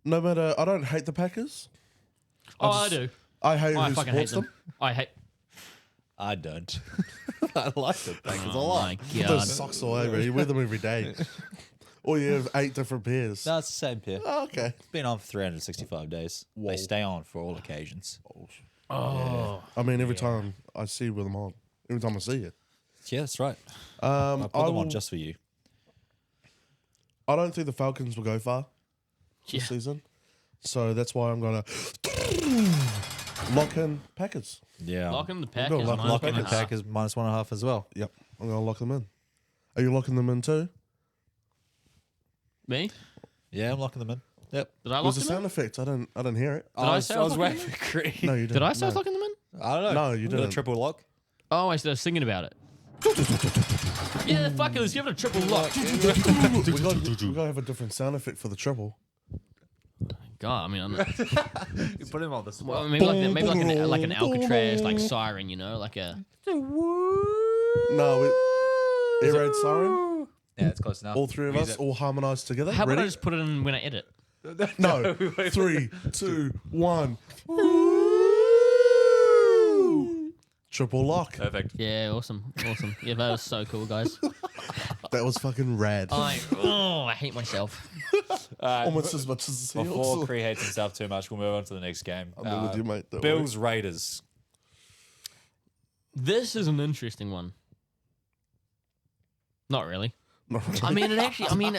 don't hate the Packers. I do. I hate I who fucking hate supports them. them. I hate. I don't. I like the Packers a Oh lot. my Those god. socks all over. You wear them every day. Or you have 8 different pairs. No, it's the same pair. Oh, okay. It's been on for 365 days. Whoa. They stay on for all occasions. Oh. I mean, every time I see with them on, every time I see it. Yeah, that's right. I I put them on will- just for you. I don't think the Falcons will go far Yeah. this season, so that's why I'm gonna lock in Packers. Yeah. Lock in the got Packers. lock- minus Lock in the 1.5. Packers minus 1.5 as well. Yep, I'm gonna lock them in. Are you locking them in too? Me? Yeah, I'm locking them in. Yep. Did I It lock was a them sound in? effect. I didn't hear it. Did I say I was waiting locking for Cree. No, you didn't. Did I say I was No. locking them in? I don't know. No, you Was it a didn't. triple lock? Oh, I started singing about it. Yeah, fuck it. Let's give it a triple lock. we gotta have a different sound effect for the triple. God, I mean, I'm not, You put him on the spot. well, maybe like an Alcatraz like siren, you know, like a. No, air raid siren. Yeah, it's close enough. All three of Use us it. all harmonise together. How about Ready? I just put it in when I edit? No. 3, 2, 1. Triple lock. Perfect. Yeah, awesome. Yeah, that was so cool, guys. That was fucking rad. I hate myself. Almost as much as the Before Seahawks. Cree hates himself too much, we'll move on to the next game. I'm with you, mate. Don't Bills Raiders. This is an interesting one. Not really. worry. I mean, it actually. I mean,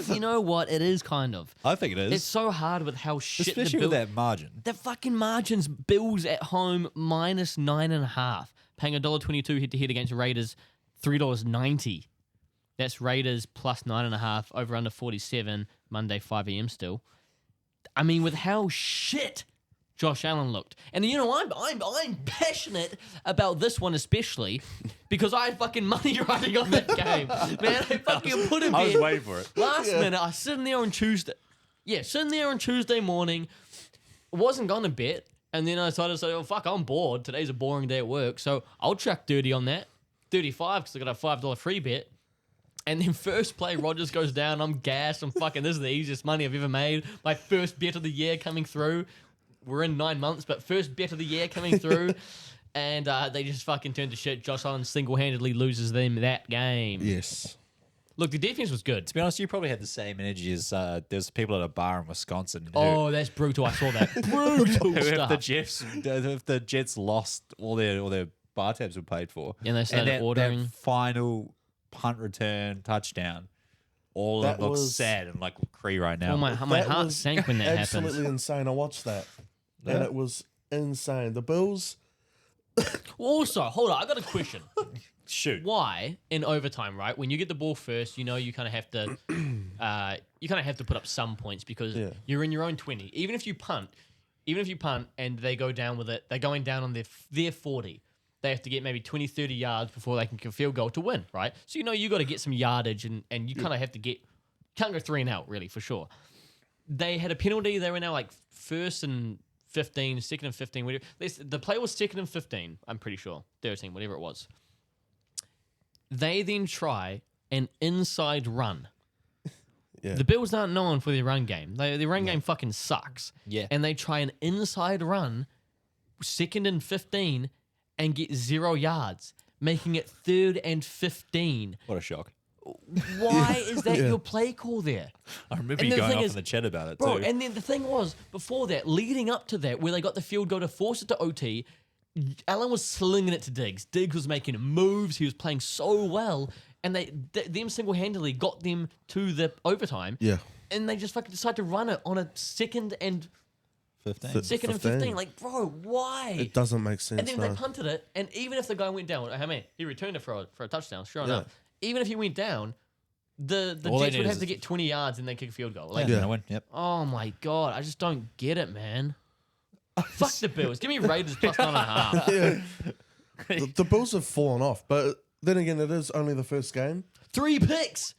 you know what? It is kind of. I think it is. It's so hard with how shit Especially the with that margin. The fucking margins. Bills at home -9.5, paying $1.22 head to head against Raiders, $3.90. That's Raiders plus 9.5 over under 47 Monday 5 a.m. Still. I mean, with how shit Josh Allen looked, and you know I'm passionate about this one especially because I had fucking money riding on that game, man. I fucking put a I was bet. waiting for it. Last minute, I was sitting there on Tuesday. Yeah, sitting there on Tuesday morning. Wasn't gonna bet, and then I decided to say, "Oh fuck, I'm bored. Today's a boring day at work, so I'll chuck 30 on that, 35 because I got a $5 free bet." And then first play, Rodgers goes down. I'm gassed. I'm fucking. This is the easiest money I've ever made. My first bet of the year coming through. We're in 9 months, but first bet of the year coming through. And they just fucking turn to shit. Josh Allen single-handedly loses them that game. Yes. Look, the defense was good. To be honest, you probably had the same energy as there's people at a bar in Wisconsin. Oh, that's brutal. I saw that. Brutal If stuff. the Jets lost all their bar tabs were paid for, And they started that ordering. final punt return touchdown, all of That them look was- sad and like Cree right now. Oh, my That heart was sank when that Absolutely happened. insane. I watched that. And Yeah. it was insane. The Bills, Also, hold on. I got a question. Shoot. Why in overtime, right? When you get the ball first, you know you kind of have to put up some points because Yeah. you're in your own 20. Even if you punt and they go down with it, they're going down on their 40. They have to get maybe 20, 30 yards before they can kick a field goal to win, right? So you know you got to get some yardage and you kind of have to can't go 3 and out really for sure. They had a penalty. They were now like first and 15, second and 15. Whatever. The play was second and 15. I'm pretty sure 13, whatever it was. They then try an inside run. Yeah. The Bills aren't known for their run game. Their run game fucking sucks. Yeah. And they try an inside run, second and 15, and get 0 yards, making it third and 15. What a shock. Why is that Yeah. your play call there? I remember And you the going thing off is- in the chat about it Bro, too. and then the thing was, before that, leading up to that, where they got the field goal to force it to OT, Allen was slinging it to Diggs. Diggs was making moves. He was playing so well. And them single-handedly got them to the overtime. yeah. And they just fucking decided to run it on a second and 15. Th- second and 15. 15. Like, bro, why? It doesn't make sense. And then no. they punted it, and even if the guy went down, I mean, he returned it for a touchdown, sure Yeah. enough. Even if he went down, the All they Jets need would is have to get 20 yards and they kick a field goal. Yeah. Like, Yeah. No win. Yep. oh my God, I just don't get it, man. Fuck the Bills. Give me Raiders plus 9.5. Yeah. The Bills have fallen off, but then again, it is only the first game. 3 picks.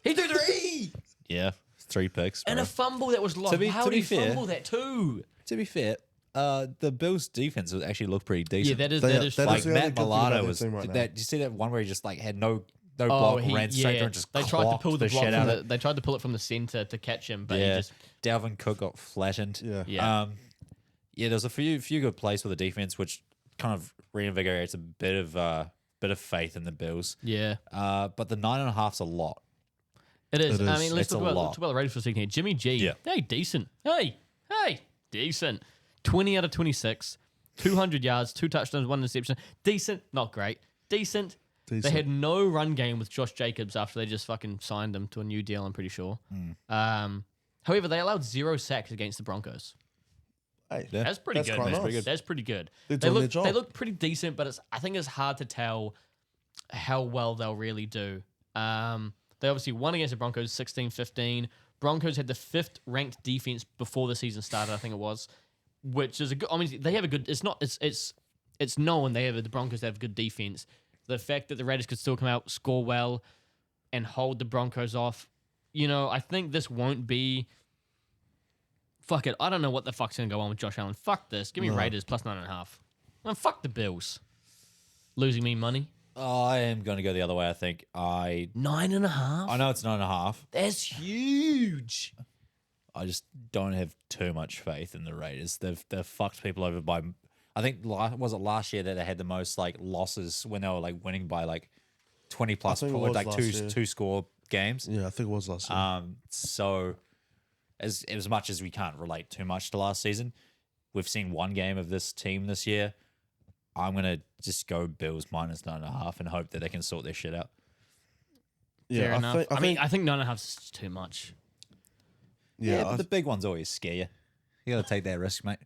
He threw 3. Yeah. 3 picks. And bro. a fumble that was lost. To be- How to did be he fair- fumble that too? To be fair, the Bills' defense was actually looked pretty decent. Yeah, that is They- that is that fine. is like the only Matt good thing about Milano their was team right now. that. Did you see that one where he just like had no block, ran straight through and just they tried to clocked pull the block shit from out the, of it. they tried to pull it from the center to catch him, but he Yeah, just Dalvin Cook got flattened. Yeah. Yeah. Yeah. There was a few good plays for the defense, which kind of reinvigorates a bit of faith in the Bills. yeah. But the 9.5's a lot. It is. It I is. mean, let's It's a talk lot. about the Raiders for a second here. Jimmy G. Yeah. Hey, decent. Hey, decent. 20 out of 26, 200 yards, 2 touchdowns, 1 interception. Decent, not great. Decent. They Decent. had no run game with Josh Jacobs after they just fucking signed him to a new deal, I'm pretty sure. However, they allowed 0 sacks against the Broncos. Hey, Yeah. That's pretty That's good, quite man. nice. That's pretty good. They're They doing their look job. they look pretty decent, but I think it's hard to tell how well they'll really do. They obviously won against the Broncos 16-15. Broncos had the 5th ranked defense before the season started, I think it was, which is a good. I mean, they have a good. It's known the Broncos have good defense. The fact that the Raiders could still come out, score well, and hold the Broncos off, I think this won't be. Fuck it. I don't know what the fuck's gonna go on with Josh Allen. Fuck this. Give me Raiders plus 9.5. Man, fuck the Bills. Losing me money. I am going to go the other way. I think 9.5. I know it's 9.5. That's huge. I just don't have too much faith in the Raiders. They've fucked people over by. I think was it last year that they had the most like losses when they were like winning by like 20 plus think it or was like last two year. two score games. Yeah, I think it was last year. So as much as we can't relate too much to last season, we've seen one game of this team this year. I'm gonna just go Bills minus 9.5 and hope that they can sort their shit out. Fair yeah, enough. I think I think 9.5 is too much. Yeah, but the big ones always scare you. You gotta take that risk, mate.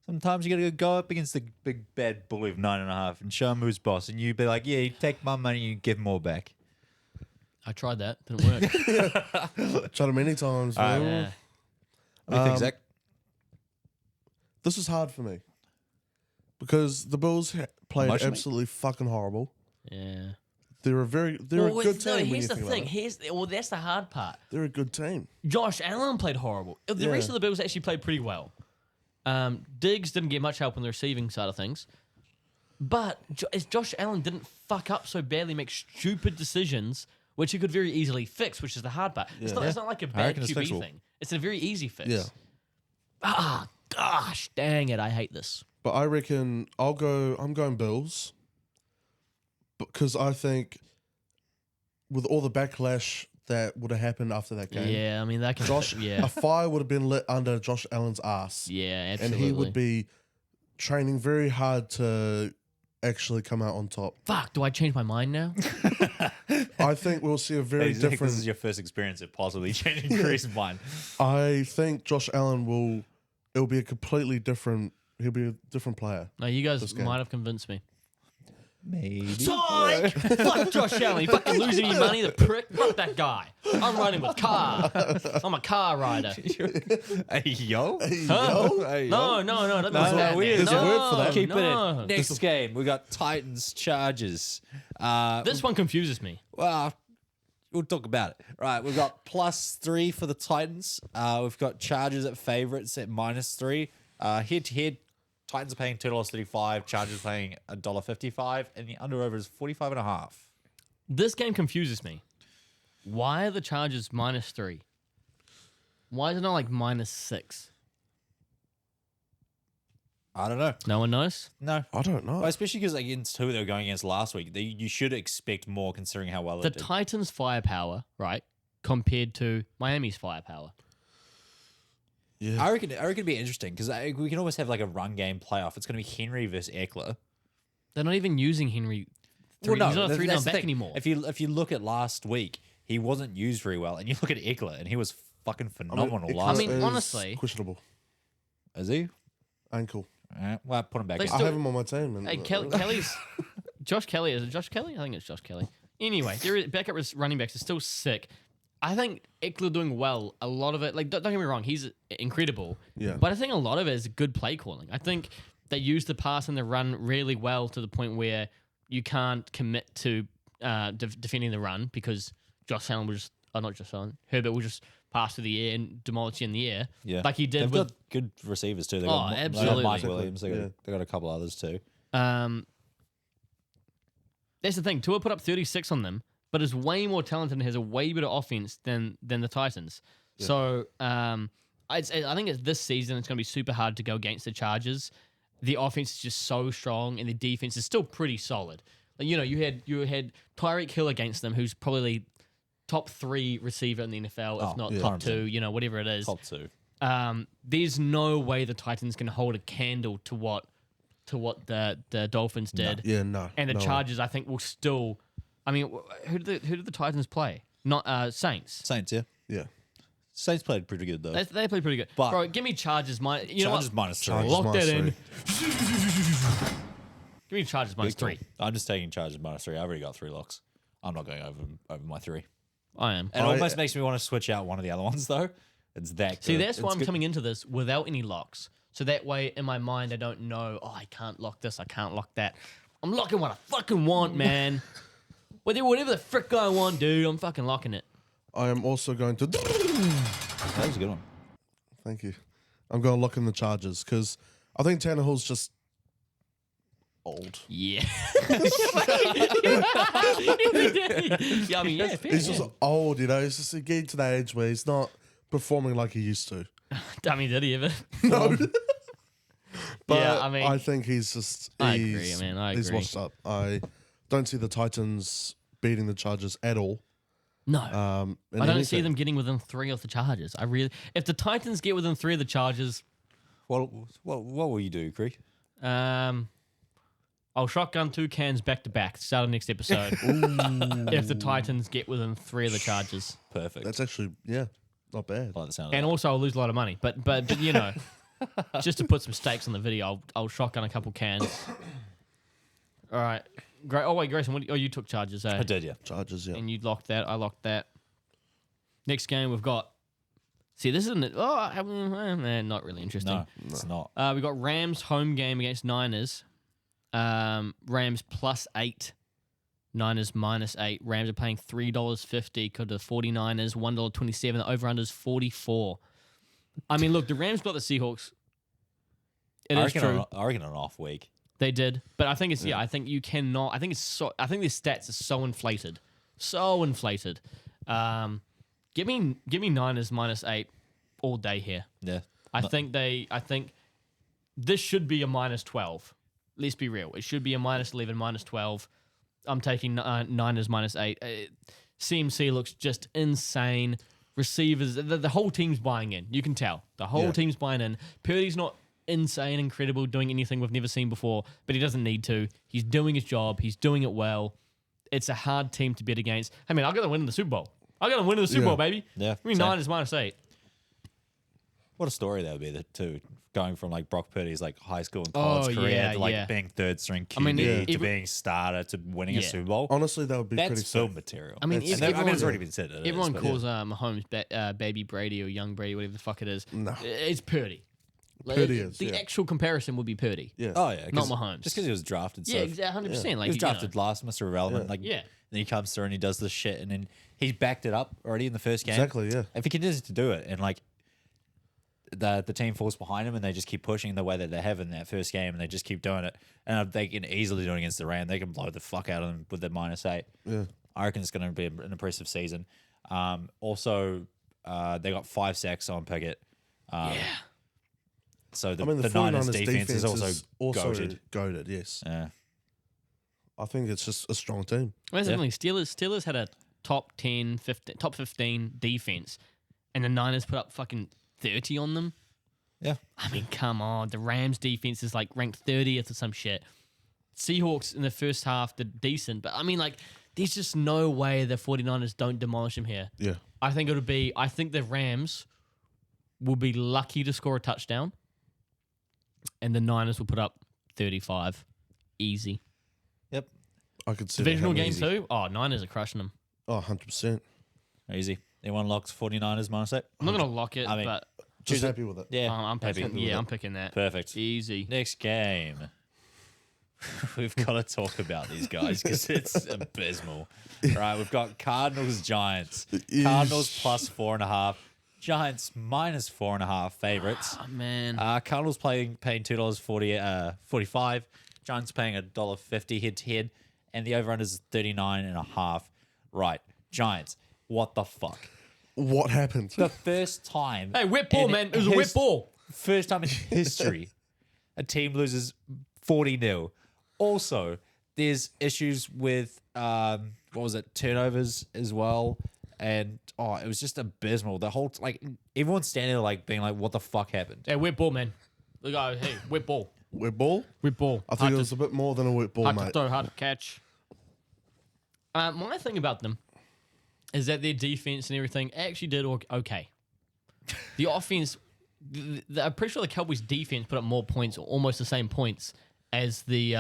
Sometimes you gotta go up against the big bad bully of 9.5 and show him who's boss, and you be like, "Yeah, you take my money, you give more back." I tried that. Didn't work. tried it many times. man. Yeah. What do you think, Zach? This is hard for me because the Bills played Emotionally? absolutely fucking horrible. Yeah. They're a good team. when here's you the think thing. about it. That's the hard part. They're a good team. Josh Allen played horrible. The rest of the Bills actually played pretty well. Diggs didn't get much help on the receiving side of things. But Josh Allen didn't fuck up so badly, make stupid decisions, which he could very easily fix, which is the hard part. It's not like a bad reckon it's QB fixable. thing. It's a very easy fix. Yeah. Ah, gosh, dang it. I hate this. But I reckon I'm going Bills because I think with all the backlash that would have happened after that game, Yeah, I mean, that can... Josh, Yeah. a fire would have been lit under Josh Allen's ass. Yeah, And absolutely. he would be training very hard to actually come out on top. Fuck, do I change my mind now? I think we'll see a very Zach, different. This is your first experience of possibly changing Chris' mind. I think Josh Allen it'll be a completely different. He'll be a different player. No, you guys game. might have convinced me. Maybe. Psych! Fuck Josh Allen. You fucking losing your money, the prick. Fuck that guy. I'm riding with car. I'm a car rider. Hey, yo. Huh? Hey, No, yo. don't No, do that, no, man. there's a word for that. Keep it no. in. Next game, we got Titans, Chargers. This one confuses me. Well, we'll talk about it. Right, we've got +3 for the Titans. We've got Chargers at favorites at -3. Head to head, Titans are paying $2.35, Chargers paying $1.55, and the under over is 45.5. This game confuses me. Why are the Chargers -3? Why is it not like -6? I don't know. No one knows? No. I don't know. Well, especially because against who they were going against last week, you should expect more considering how well The they did. Titans' firepower, right, compared to Miami's firepower. Yeah. I reckon it'd be interesting because we can almost have like a run game playoff. It's going to be Henry versus Eckler. They're not even using Henry. He's not a 3 down that's the back thing. anymore. If you look at last week, he wasn't used very well, and you look at Eckler, and he was fucking phenomenal Eckler last I mean, week. is honestly- questionable Is he? ankle. Well, put him back They in. I Still- have him on my team. And Hey, Kelly's Josh Kelly. Is it Josh Kelly? I think it's Josh Kelly. Anyway, their backup running backs are still sick. I think Eckler doing well. A lot of it, like don't get me wrong, he's incredible. Yeah. But I think a lot of it is good play calling. I think they use the pass and the run really well to the point where you can't commit to defending the run because Josh Allen will just, not Josh Allen, Herbert will just pass through the air and demolish you in the air. Yeah, like he did They've with. got good receivers too. They Oh, got They got absolutely. Mike Williams. Yeah. They got a couple others too. That's the thing. Tua put up 36 on them, but is way more talented and has a way better offense than the Titans. Yeah. So I think it's this season it's going to be super hard to go against the Chargers. The offense is just so strong, and the defense is still pretty solid. Like, you had Tyreek Hill against them, who's probably top 3 receiver in the NFL, if Oh, not yeah. top 100%. 2. Whatever it is. Top 2. There's no way the Titans can hold a candle to what the Dolphins did. Yeah, no. And the no way. Chargers, I think, will still. I mean, who did the Titans play? Not Saints. Saints, yeah. Yeah. Saints played pretty good though. They played pretty good. But- Bro, give me Chargers minus. You Chargers know what? -3. Chargers Lock that in. -3. Give me Chargers minus Cool. 3. I'm just taking Chargers -3. I already got 3 locks. I'm not going over my 3. I am. It almost makes me want to switch out one of the other ones though. It's that good. See, that's why It's I'm good. coming into this without any locks. So that way, in my mind, I don't know, I can't lock this, I can't lock that. I'm locking what I fucking want, man. Whatever the frick I want, dude, I'm fucking locking it. I am also going to. That was a good one. Thank you. I'm going to lock in the Chargers because I think Tannehill's just old. Yeah. Yeah, I mean, yeah, fair, He's yeah. just old, you know. He's just getting to that age where he's not performing like he used to. I mean, did he ever? No. But Yeah, I mean- I think he's just. I he's- agree, man, I He's agree. washed up. I don't see the Titans beating the Chargers at all. No. In I don't see anything. them getting within 3 of the Chargers. If the Titans get within 3 of the Chargers, What will you do, Cree? I'll shotgun 2 cans back to back. Start of next episode. If the Titans get within 3 of the Chargers, Perfect. That's actually, yeah, not bad. I like the sound of and that. also I'll lose a lot of money. But you know, just to put some stakes on the video, I'll shotgun a couple cans. All right, great. Oh wait, Grayson, you took Chargers, eh? I did, yeah. Chargers, yeah. And you locked that. I locked that. Next game we've got. See, this isn't. Not really interesting. No, it's not. We got Rams home game against Niners. Rams +8, Niners -8. Rams are paying $3.50 because the 49ers $1.27. The over under is 44. I mean, look, the Rams got the Seahawks. It is true. I reckon an off week. They did, but I think it's I think you cannot. I think it's so. I think their stats are so inflated, so inflated. Give me Niners -8 all day here. Yeah. I think this should be a -12. Let's be real. It should be a -11, -12. I'm taking Niners -8. CMC looks just insane. Receivers, the whole team's buying in. You can tell. The whole team's buying in. Purdy's not insane, incredible, doing anything we've never seen before, but he doesn't need to. He's doing his job. He's doing it well. It's a hard team to bet against. I mean, I got to win in the Super Bowl. I got to win in the Super Bowl, baby. Yeah, I mean, same. Niners -8. What a story that would be, too. Going from like Brock Purdy's like high school and college Oh, career yeah, to like yeah. being third string QB I mean, to being starter to winning a Yeah. Super Bowl. Honestly, that would be pretty That's sick. film material. I mean, And everyone- it's already been said. It is, Everyone but calls Mahomes baby Brady or young Brady, whatever the fuck it is. No. It's Purdy. Like, Purdy is, the yeah. actual comparison would be Purdy. Yeah. Oh yeah, Not Mahomes. Just because he was drafted. Yeah, So exactly, 100%. Like he was you know. drafted last, Mr. Irrelevant. Yeah. Like, Yeah. then he comes through and he does this shit, and then he's backed it up already in the first game. Exactly, yeah. If he continues to do it, and like the team falls behind him, and they just keep pushing the way that they have in that first game, and they just keep doing it, and they can easily do it against the Rams. They can blow the fuck out of them with their -8. Yeah. I reckon it's going to be an impressive season. Also, they got 5 sacks on Pickett. Yeah. So the, I mean, the Niners 49ers defense is also goated. goated, yes. Yeah. I think it's just a strong team. Where's the Yeah. thing? Steelers had a top 10, 15, top 15 defense, and the Niners put up fucking 30 on them. Yeah. I mean, come on. The Rams defense is like ranked 30th or some shit. Seahawks in the first half did decent, but I mean, like, there's just no way the 49ers don't demolish them here. Yeah. I think the Rams will be lucky to score a touchdown, and the Niners will put up 35. Easy. Yep. I could see Divisional that game happening. too? Oh, Niners are crushing them. Oh, 100%. Easy. Anyone locks 49ers -8? I'm not going to lock it, I mean, but Just Choose it. happy with it. Yeah. I'm happy. picking, yeah, I'm picking that. Perfect. Easy. Next game. We've got to talk about these guys because it's abysmal. Right, we've got Cardinals Giants. Cardinals +4.5. Giants -4.5 favorites. Oh, man. Cardinals paying $2.45. Giants paying $1.50 head to head, and the over under is 39.5. Right, Giants. What the fuck? What happened? The first time. Hey, whip ball, in man. It was a whip ball. First time in history, a team loses 40-0. Also, there's issues with turnovers as well, and it was just abysmal. The whole everyone's standing there like being like, "What the fuck happened?" Hey, whip ball, man. Look, hey, whip ball. Whip ball? Whip ball. I think it was a bit more than a whip ball, hard to mate. throw, hard to catch. My thing about them is that their defense and everything actually did okay. The offense, I'm pretty sure the Cowboys' defense put up more points, or almost the same points as the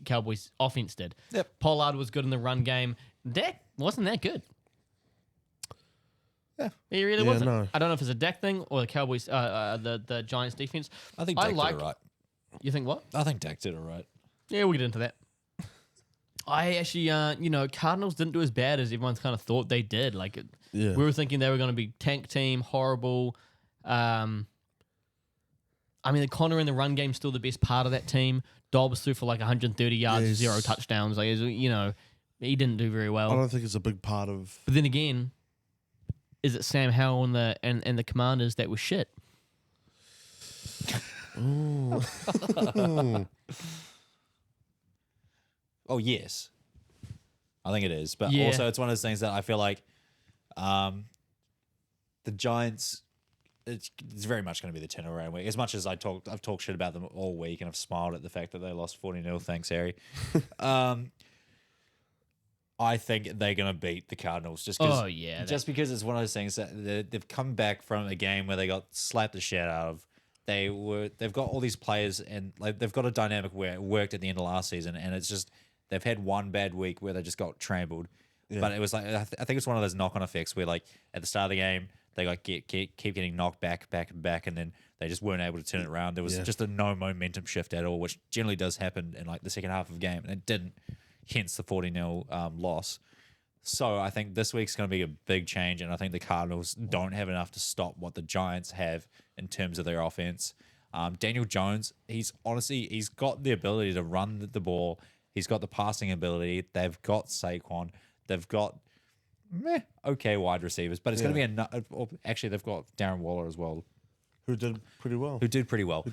Cowboys' offense did. Yep. Pollard was good in the run game. Dak wasn't that good. He really Yeah, wasn't. no. I don't know if it's a Dak thing or the Cowboys, the Giants defense. I think I Dak like- did it right. You think what? I think Dak did it right. Yeah, we'll get into that. I actually, Cardinals didn't do as bad as everyone's kind of thought they did. Like, Yeah. we were thinking they were going to be tank team, horrible. The Connor in the run game still the best part of that team. Dobbs threw for like 130 yards, Yeah, 0 touchdowns. Like, he didn't do very I well. don't think it's a big part of. But then again, is it Sam Howell and the Commanders that were shit? Oh, yes. I think it is. But Yeah. also, it's one of those things that I feel like the Giants, it's very much going to be the turnaround week. As much as I've talked shit about them all week and I've smiled at the fact that they lost 40-0. Thanks, Harry. I think they're going to beat the Cardinals just because. Oh, yeah. Because it's one of those things that they've come back from a game where they got slapped the shit out of. They've got all these players and like they've got a dynamic where it worked at the end of last season, and it's just they've had one bad week where they just got trampled. Yeah. But it was like I think it's one of those knock-on effects where like at the start of the game they got keep getting knocked back, and then they just weren't able to turn it around. There was just a no momentum shift at all, which generally does happen in like the second half of a game, and it didn't. Hence the 40-0 loss. So I think this week's going to be a big change, and I think the Cardinals don't have enough to stop what the Giants have in terms of their offense. Daniel Jones, he's got the ability to run the ball. He's got the passing ability. They've got Saquon. They've got okay wide receivers, but it's going to be actually they've got Darren Waller as well, Who did pretty well. who did pretty well.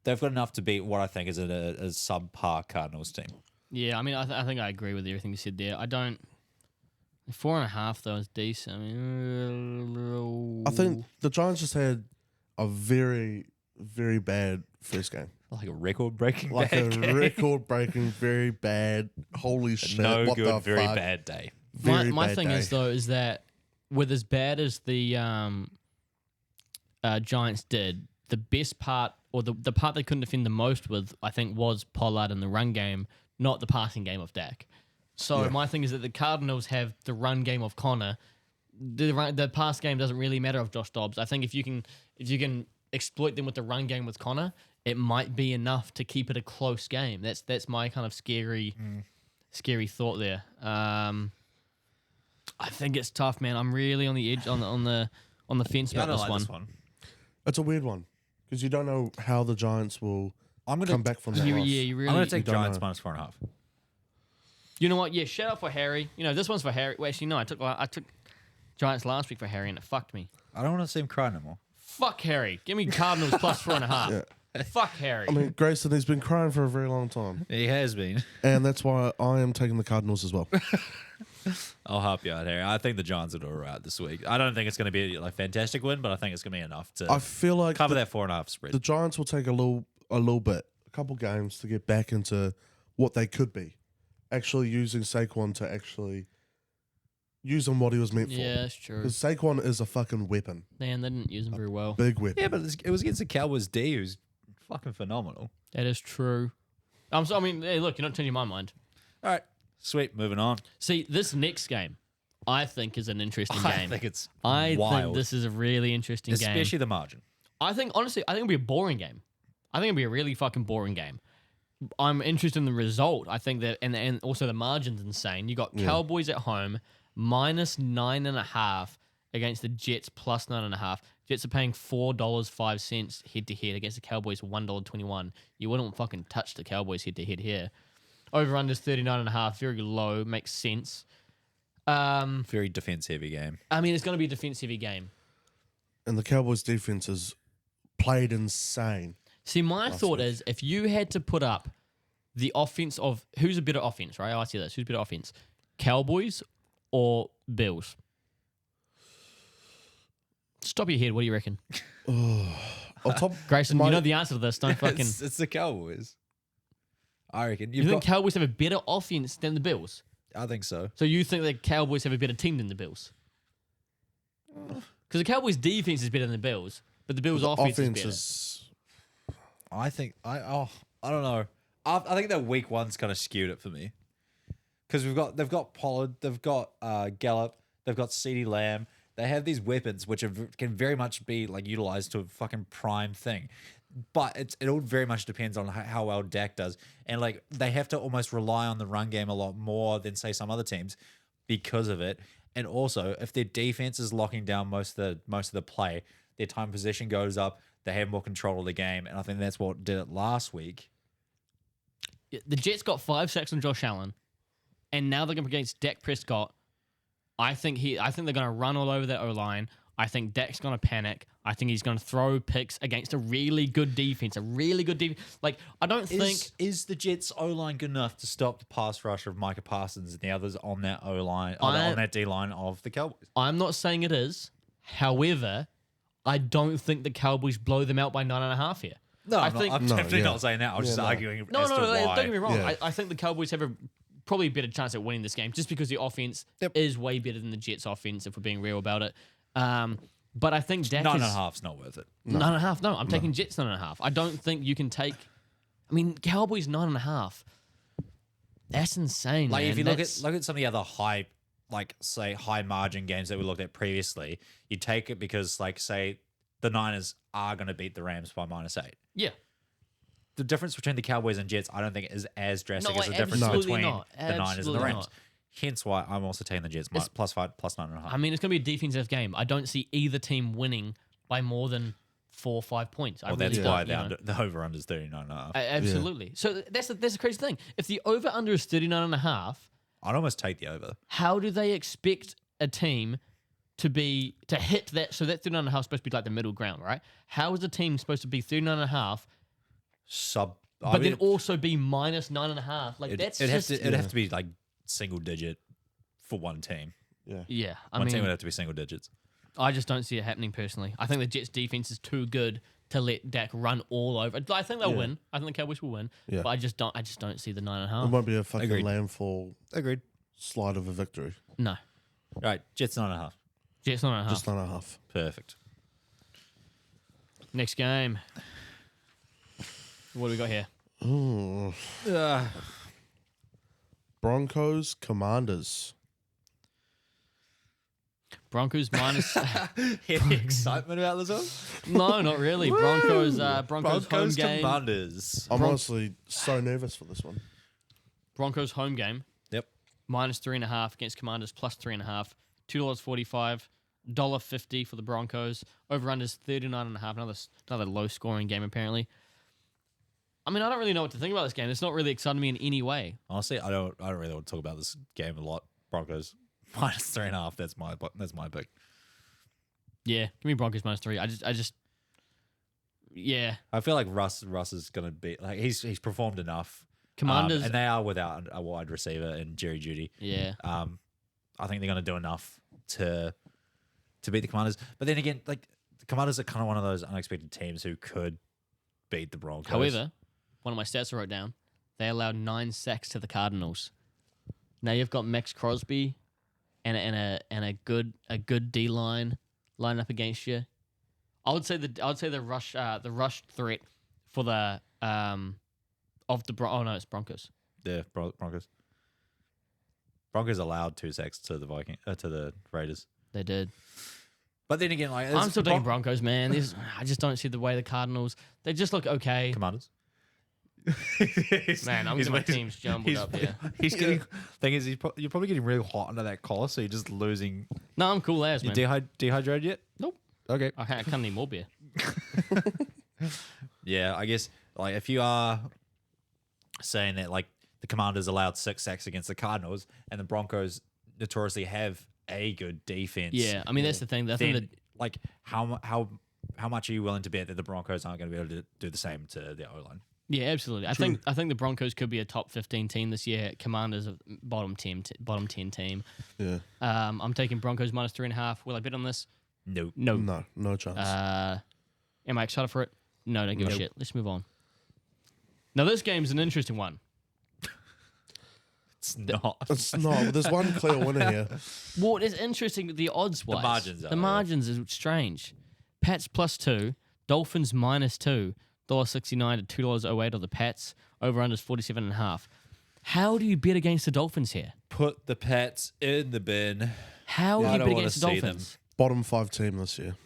They've got enough to beat what I think is a subpar Cardinals team. Yeah, I think I agree with everything you said there. I don't. 4.5 though is decent. I think the Giants just had a very, very bad first game. Like a record-breaking Like bad a game. record-breaking, very bad. Holy shit! No what good, the very fuck? bad day. Very my bad thing day. is though is that with as bad as the Giants did, the best part or the part they couldn't defend the most with, I think, was Pollard in the run game, not the passing game of Dak. So Yeah. my thing is that the Cardinals have the run game of Connor. The pass game doesn't really matter of Josh Dobbs. I think if you can exploit them with the run game with Connor, it might be enough to keep it a close game. That's my kind of scary thought there. I think it's tough, man. I'm really on the edge on the fence I about don't this like one. this one. It's a weird one because you don't know how the Giants will I'm gonna come back from that Yeah, loss. you really. I'm going to take don't Giants know. minus 4.5. You know what? Yeah, shout out for Harry. This one's for Harry. Well, actually, no, I took Giants last week for Harry, and it fucked me. I don't want to see him cry no more. Fuck Harry. Give me Cardinals plus 4.5. Fuck Harry. I mean, Grayson, he's been crying for a very long time, He has been. and that's why I am taking the Cardinals as well. I'll help you out, Harry. I think the Giants will do all right this week. I don't think it's going to be like fantastic win, but I think it's going to be enough to I feel like cover that 4.5 spread. the Giants will take a little bit, a couple games to get back into what they could be. Actually using Saquon to actually use him what he was meant for. Yeah, that's true. Because Saquon is a fucking weapon. Man, they didn't use him very well. Big weapon. Yeah, but it was against the Cowboys D, who's fucking phenomenal. That is true. Hey, look, you're not changing my mind. All right, sweet. Moving on. See, this next game, I think, is an interesting I game. think it's I wild, think this is a really interesting game. especially the margin. Honestly, I think it'll be a boring game. I think it'll be a really fucking boring game. I'm interested in the result. I think that, and also the margin's insane. You got Cowboys at home minus 9.5 against the Jets plus 9.5. Jets are paying $4.05 head to head against the Cowboys $1.21. You wouldn't fucking touch the Cowboys head to head here. Over unders 39.5, very low, makes sense. Very defense heavy game. It's going to be a defense heavy game. And the Cowboys defense has played insane. See, my thought is if you had to put up the offense of who's a better offense, right? I ask you this: who's better offense, Cowboys or Bills? Stop your head. What do you reckon, On top, Grayson? my- You know the answer to this. Don't fucking. It's the Cowboys. I reckon. You think Cowboys have a better offense than the Bills? I think so. So you think the Cowboys have a better team than the Bills? Because the Cowboys' defense is better than the Bills, but the Bills' offense is better. I think I don't know. I think that week one's kind of skewed it for me because they've got Pollard, they've got Gallup, they've got CeeDee Lamb, They have these weapons which can very much be like utilized to a fucking prime thing. But it all very much depends on how well Dak does. And like they have to almost rely on the run game a lot more than say some other teams because of it. And also, if their defense is locking down most of the play, their time possession goes up. They have more control of the game, and I think that's what did it last week. The Jets got 5 sacks on Josh Allen, and now they're going against Dak Prescott. I think they're going to run all over that O-line. I think Dak's going to panic. I think he's going to throw picks against a really good defense. Like, I don't think... Is the Jets' O-line good enough to stop the pass rush of Micah Parsons and the others on that O-line, on that D-line of the Cowboys? I'm not saying it is. However, I don't think the Cowboys blow them out by 9.5 here. No, I'm definitely yeah. not saying that. I was just arguing as to No, why. don't get me wrong. Yeah. I think the Cowboys have probably a better chance at winning this game just because the offense is way better than the Jets' offense, if we're being real about it. But I think Dak 9.5's not worth it. 9.5. No, I'm taking Jets 9.5. I don't think you can take. I mean, Cowboys 9.5. That's insane. Like man. if you look at some of the other high margin games that we looked at previously, you take it because like say the Niners are going to beat the Rams by -8. yeah, The difference between the Cowboys and Jets, I don't think is as drastic No, as the difference absolutely between not. the Niners and the Absolutely Rams. not. Hence why I'm also taking the Jets +5, +9.5. I mean, it's going to be a defensive game. I don't see either team winning by more than 4 or 5 points. Well, that's why the over-under is 39.5. Absolutely. So that's the crazy thing. If the over-under is 39.5, I'd almost take the over. how do they expect a team to hit that? So that 39.5 is supposed to be like the middle ground, right? How is a team supposed to be 39.5, but then also be -9.5? Like it'd have to be like single digit for one team. Yeah. One team would have to be single digits. I just don't see it happening personally. I think the Jets defense is too good to let Dak run all over. I think they'll win. I think the Cowboys will win. Yeah. But I just don't see the It 9.5. won't be a fucking Agreed. landfall Agreed. slide of a victory. No. Right, Jets 9.5. Jets 9.5. Just 9.5. Perfect. Next game. What do we got here? Ooh. Broncos, Commanders. Broncos minus. Any excitement about this one? No, not really. Broncos home game. Commanders. I'm honestly so nervous for this one. Broncos home game. Yep. -3.5 against Commanders +3.5. $2.45. $1.50 for the Broncos. Over/unders 39.5. Another low scoring game apparently. I mean, I don't really know what to think about this game. It's not really exciting me in any way. Honestly, I don't really want to talk about this game a lot. Broncos -3.5. That's my pick. Yeah, give me Broncos -3. I just. Yeah. I feel like Russ is gonna be like he's performed enough. Commanders. And they are without a wide receiver and Jerry Jeudy. Yeah. I think they're gonna do enough to beat the Commanders. But then again, like the Commanders are kind of one of those unexpected teams who could beat the Broncos. However, one of my stats I wrote down, they allowed 9 sacks to the Cardinals. Now you've got Max Crosby and a good D line lined up against you. I would say the rush threat for the it's Broncos. Yeah, Broncos. Broncos allowed 2 sacks to the Raiders. They did. But then again, like I'm still taking Broncos, man. I just don't see the way the Cardinals. They just look okay. Commanders. Man, I'm getting my teams jumbled up here. He's getting. Thing is, you're probably getting really hot under that collar, so you're just losing. No, I'm cool as You man. dehydrated yet? Nope. Okay. I can't need more beer. Yeah, I guess like if you are saying that like the Commanders allowed 6 sacks against the Cardinals and the Broncos notoriously have a good defense. Yeah, I mean that's the thing. I think Then, like how much are you willing to bet that the Broncos aren't going to be able to do the same to the O-line? yeah, absolutely. I think the Broncos could be a top 15 team this year. Commanders are bottom 10 team. Yeah. I'm taking Broncos -3.5. Will I bet on this? No. No. No chance. Am I excited for it? No, don't give a Nope. shit. Let's move on. Now this game's an interesting one. It's not. It's not. There's one clear winner here. What is interesting, the odds wise. margins are, The yeah. margins is strange. Pats +2, Dolphins -2, $1.69 to $2.08 on the Pats. Over unders 47.5. How do you bet against the Dolphins here? Put the Pats in the bin. How do I you don't bet wanna against the see Dolphins? bottom 5 team this year.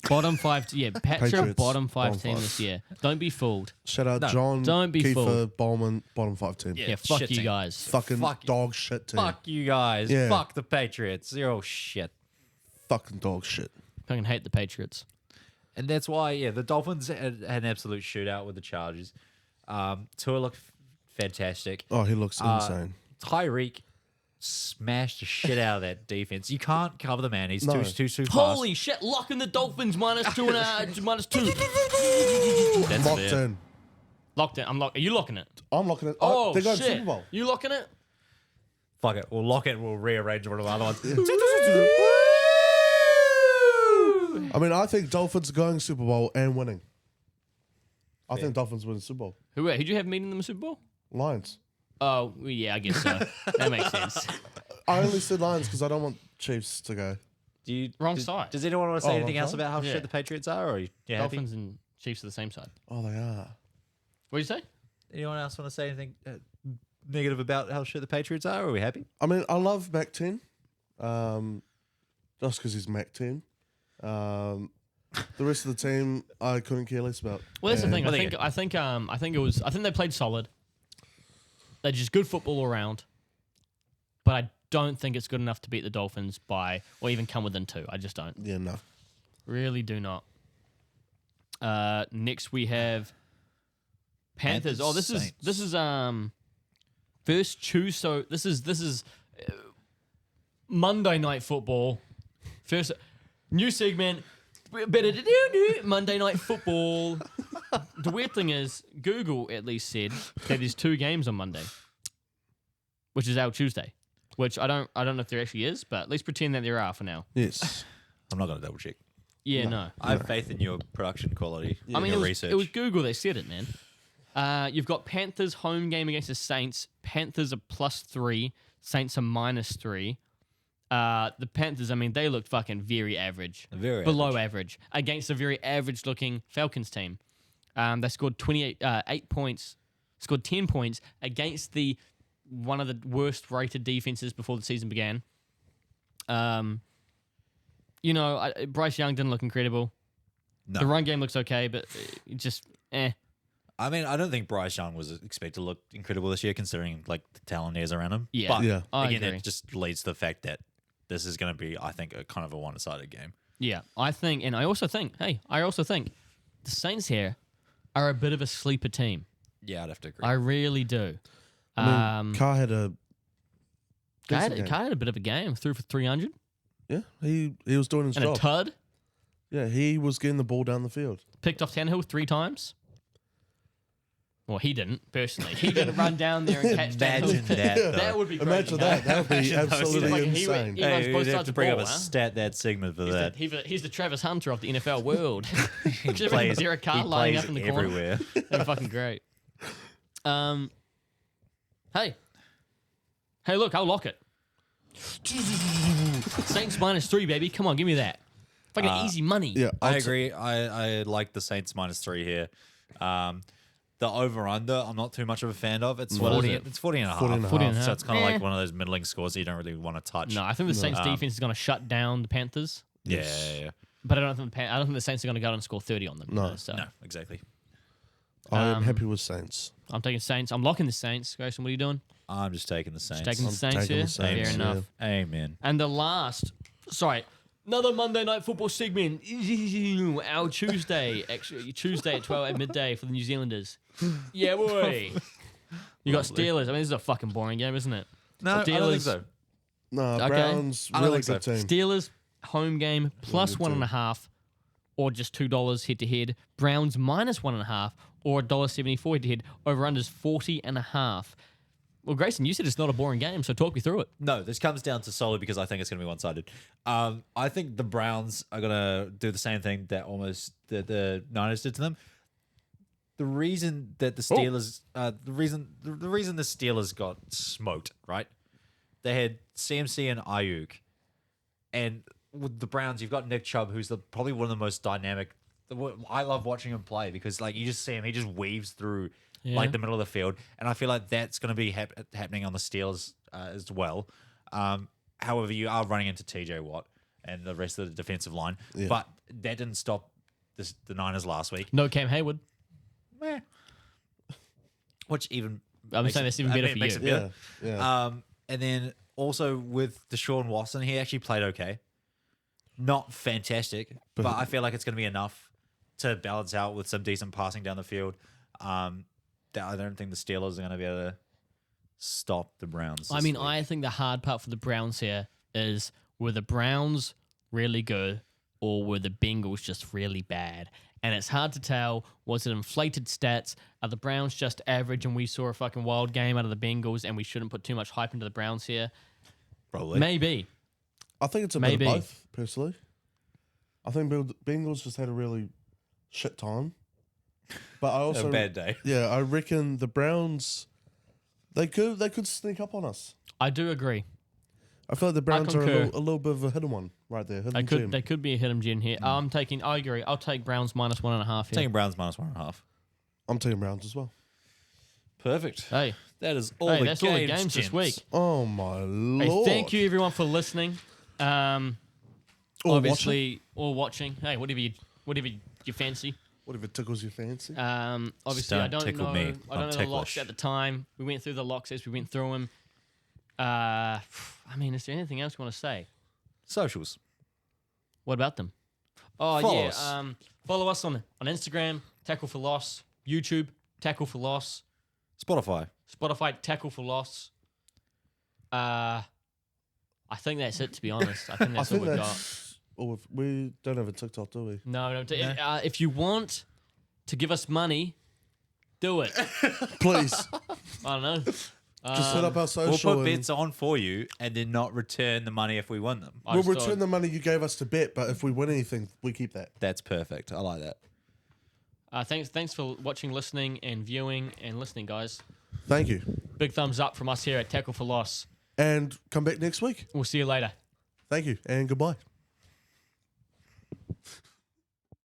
Bottom 5. Yeah, Pats are a Patriots, bottom 5 bottom team 5. this year. Don't be fooled. Shout out No, John, don't be Kiefer, fooled. Bowman, bottom 5 team. Yeah, fuck shit you team. guys. Fucking Fuck you. dog shit team. Fuck you guys. Yeah. Fuck the Patriots. You're all shit. Fucking dog shit. Fucking hate the Patriots. And that's why, the Dolphins had an absolute shootout with the Chargers. Tua looked fantastic. Oh, he looks insane. Tyreek smashed the shit out of that defense. You can't cover the man. He's No. too fast. Holy shit! Locking the Dolphins -2 and -2. That's Locked fair. in. Locked in. Are you locking it? I'm locking it. Oh they're going shit! Super Bowl. You locking it? Fuck it. We'll lock it. We'll rearrange one of the other ones. I mean, I think Dolphins are going Super Bowl and winning. I think Dolphins win the Super Bowl. Who'd you have meeting in the Super Bowl? Lions. Oh well, yeah, I guess so. That makes sense. I only said Lions because I don't want Chiefs to go. Wrong side. Does anyone want to say Oh, anything wrong else side? about how Yeah. shit the Patriots are? Or are you happy? Dolphins and Chiefs are the same side. Oh, they are. What did you say? Anyone else want to say anything negative about how shit the Patriots are? Or are we happy? I mean, I love Mac 10. Just because he's Mac 10. The rest of the team, I couldn't care less about. Well, that's the thing. And- I think they played solid. They're just good football all around. But I don't think it's good enough to beat the Dolphins by or even come within 2. I just don't. Yeah, no. Really do not. Next we have Panthers. Oh, this is first choose. So this is Monday Night Football. First new segment. Monday Night Football. The weird thing is, Google at least said that there's 2 games on Monday, which is our Tuesday. Which I don't know if there actually is, but let's pretend that there are for now. Yes. I'm not going to double check. Yeah, no. I have faith in your production quality. I mean, your it research. was Google that said it, man. You've got Panthers home game against the Saints. Panthers are +3. Saints are -3. The Panthers, I mean, they looked fucking very average. Below average. Against a very average-looking Falcons team. They scored 8 points. Scored 10 points against one of the worst-rated defenses before the season began. Bryce Young didn't look incredible. No. The run game looks okay, but just eh. I mean, I don't think Bryce Young was expected to look incredible this year, considering like the talent he has around him. Yeah. But Yeah. I again, agree. it just leads to the fact that this is going to be, I think, a kind of a one-sided game. Yeah, I also think the Saints here are a bit of a sleeper team. Yeah, I'd have to agree. I really do. I mean, Carr had a decent game. Carr had a bit of a game, threw for 300 Yeah, he was doing his and a job. tud. Yeah, he was getting the ball down the field. Picked off Tannehill 3 times. Well, he didn't personally. He didn't run down there and catch Imagine Tannehill's that, pick. though. That would be great. Imagine that. That would be Imagine those absolutely things. He- insane. he- runs Hey, both we'd sides have of to the bring up ball, a huh? stat that segment for that. He's the Travis Hunter of the NFL world. He Just imagine Derek Carr he lining plays up in the corner. everywhere. That'd be fucking great. Hey, look, I'll lock it. Saints -3, baby. Come on, give me that. Fucking easy money. Yeah, I agree. I like the Saints -3 here. The over-under, I'm not too much of a fan of. It's What is 40. it? It's 40 and a half. 40 and a half. 40 and a So half. it's kind of Eh. like one of those middling scores that you don't really want to touch. No, I think the Saints defense is going to shut down the Panthers, Yeah. but I don't think the Saints are going to go out and score 30 on them. No. So No, exactly. I am happy with Saints. I'm taking Saints. I'm locking the Saints. Grayson, what are you doing? I'm just taking the Saints. Taking the I'm Saints taking here. the Saints, Fair yeah. enough. Amen. And the last, another Monday Night Football segment. Our Tuesday, actually Tuesday at 12 at midday for the New Zealanders. Yeah, boy. You got Lovely. Steelers. I mean, this is a fucking boring game, isn't it? No, I don't think Steelers. so. No, Okay. Browns, I don't really think good so. team. Steelers home game plus good team. 1.5, or just $2 head to head. Browns -1.5, or $1.74 head to head. Over unders 40.5. Well, Grayson, you said it's not a boring game, so talk me through it. No, this comes down to solely because I think it's going to be one-sided. I think the Browns are going to do the same thing that the Niners did to them. The reason that the Steelers, the reason the Steelers got smoked, right? They had CMC and Ayuk, and with the Browns, you've got Nick Chubb, who's probably one of the most dynamic. I love watching him play because like you just see him, he just weaves through like the middle of the field, and I feel like that's going to be happening on the Steelers as well. However, you are running into TJ Watt, and the rest of the defensive line. Yeah. But that didn't stop the Niners last week. No Cam Hayward. Meh. Which even I'm makes saying it- that's even I better mean, for it makes you. it better. Yeah. And then also with Deshaun Watson, he actually played okay. Not fantastic, but I feel like it's going to be enough to balance out with some decent passing down the field. That I don't think the Steelers are going to be able to stop the Browns. I this mean, week. I think the hard part for the Browns here is were the Browns really good or were the Bengals just really bad? And it's hard to tell. Was it inflated stats? Are the Browns just average and we saw a fucking wild game out of the Bengals and we shouldn't put too much hype into the Browns here? Probably. Maybe. I think it's a Maybe. bit of both, personally. I think Bengals just had a really shit time. But I also a bad day. Yeah, I reckon the Browns they could sneak up on us. I do agree. I feel like the Browns are concur. a little bit of a hidden one right there. Hidden gem. They could be a hidden gem here. I agree. I'll take Browns minus 1.5 here. Taking Browns minus 1.5. I'm taking Browns as well. Perfect. Hey, That is all that's all the games gents. this week. Oh my Hey, lord! thank you everyone for listening. Or Obviously, or watching. Hey, whatever you fancy. whatever tickles your fancy. Obviously, don't I don't tickle know. me. I I'm don't know the locks ticklish. at the time. We went through the locks as we went through them. I mean, is there anything else you want to say? Socials. What about them? Oh Follow yeah, us. follow us on Instagram, Tackle for Loss, YouTube, Tackle for Loss, Spotify. Spotify, Tackle for Loss. I think that's it. To be honest, I think I that's think all we got. that's. Oh, we don't have a TikTok, do we? No. If you want to give us money, do it. Please, I don't know. just hit up our We'll social. put and bets on for you and then not return the money if we win them. I we'll just thought- return the money you gave us to bet, but if we win anything, we keep that. That's perfect. I like that. Thanks for watching, listening, and viewing and listening, guys. Thank you, Big thumbs up from us here at Tackle for Loss. and come back next week. We'll see you later. Thank you, and goodbye.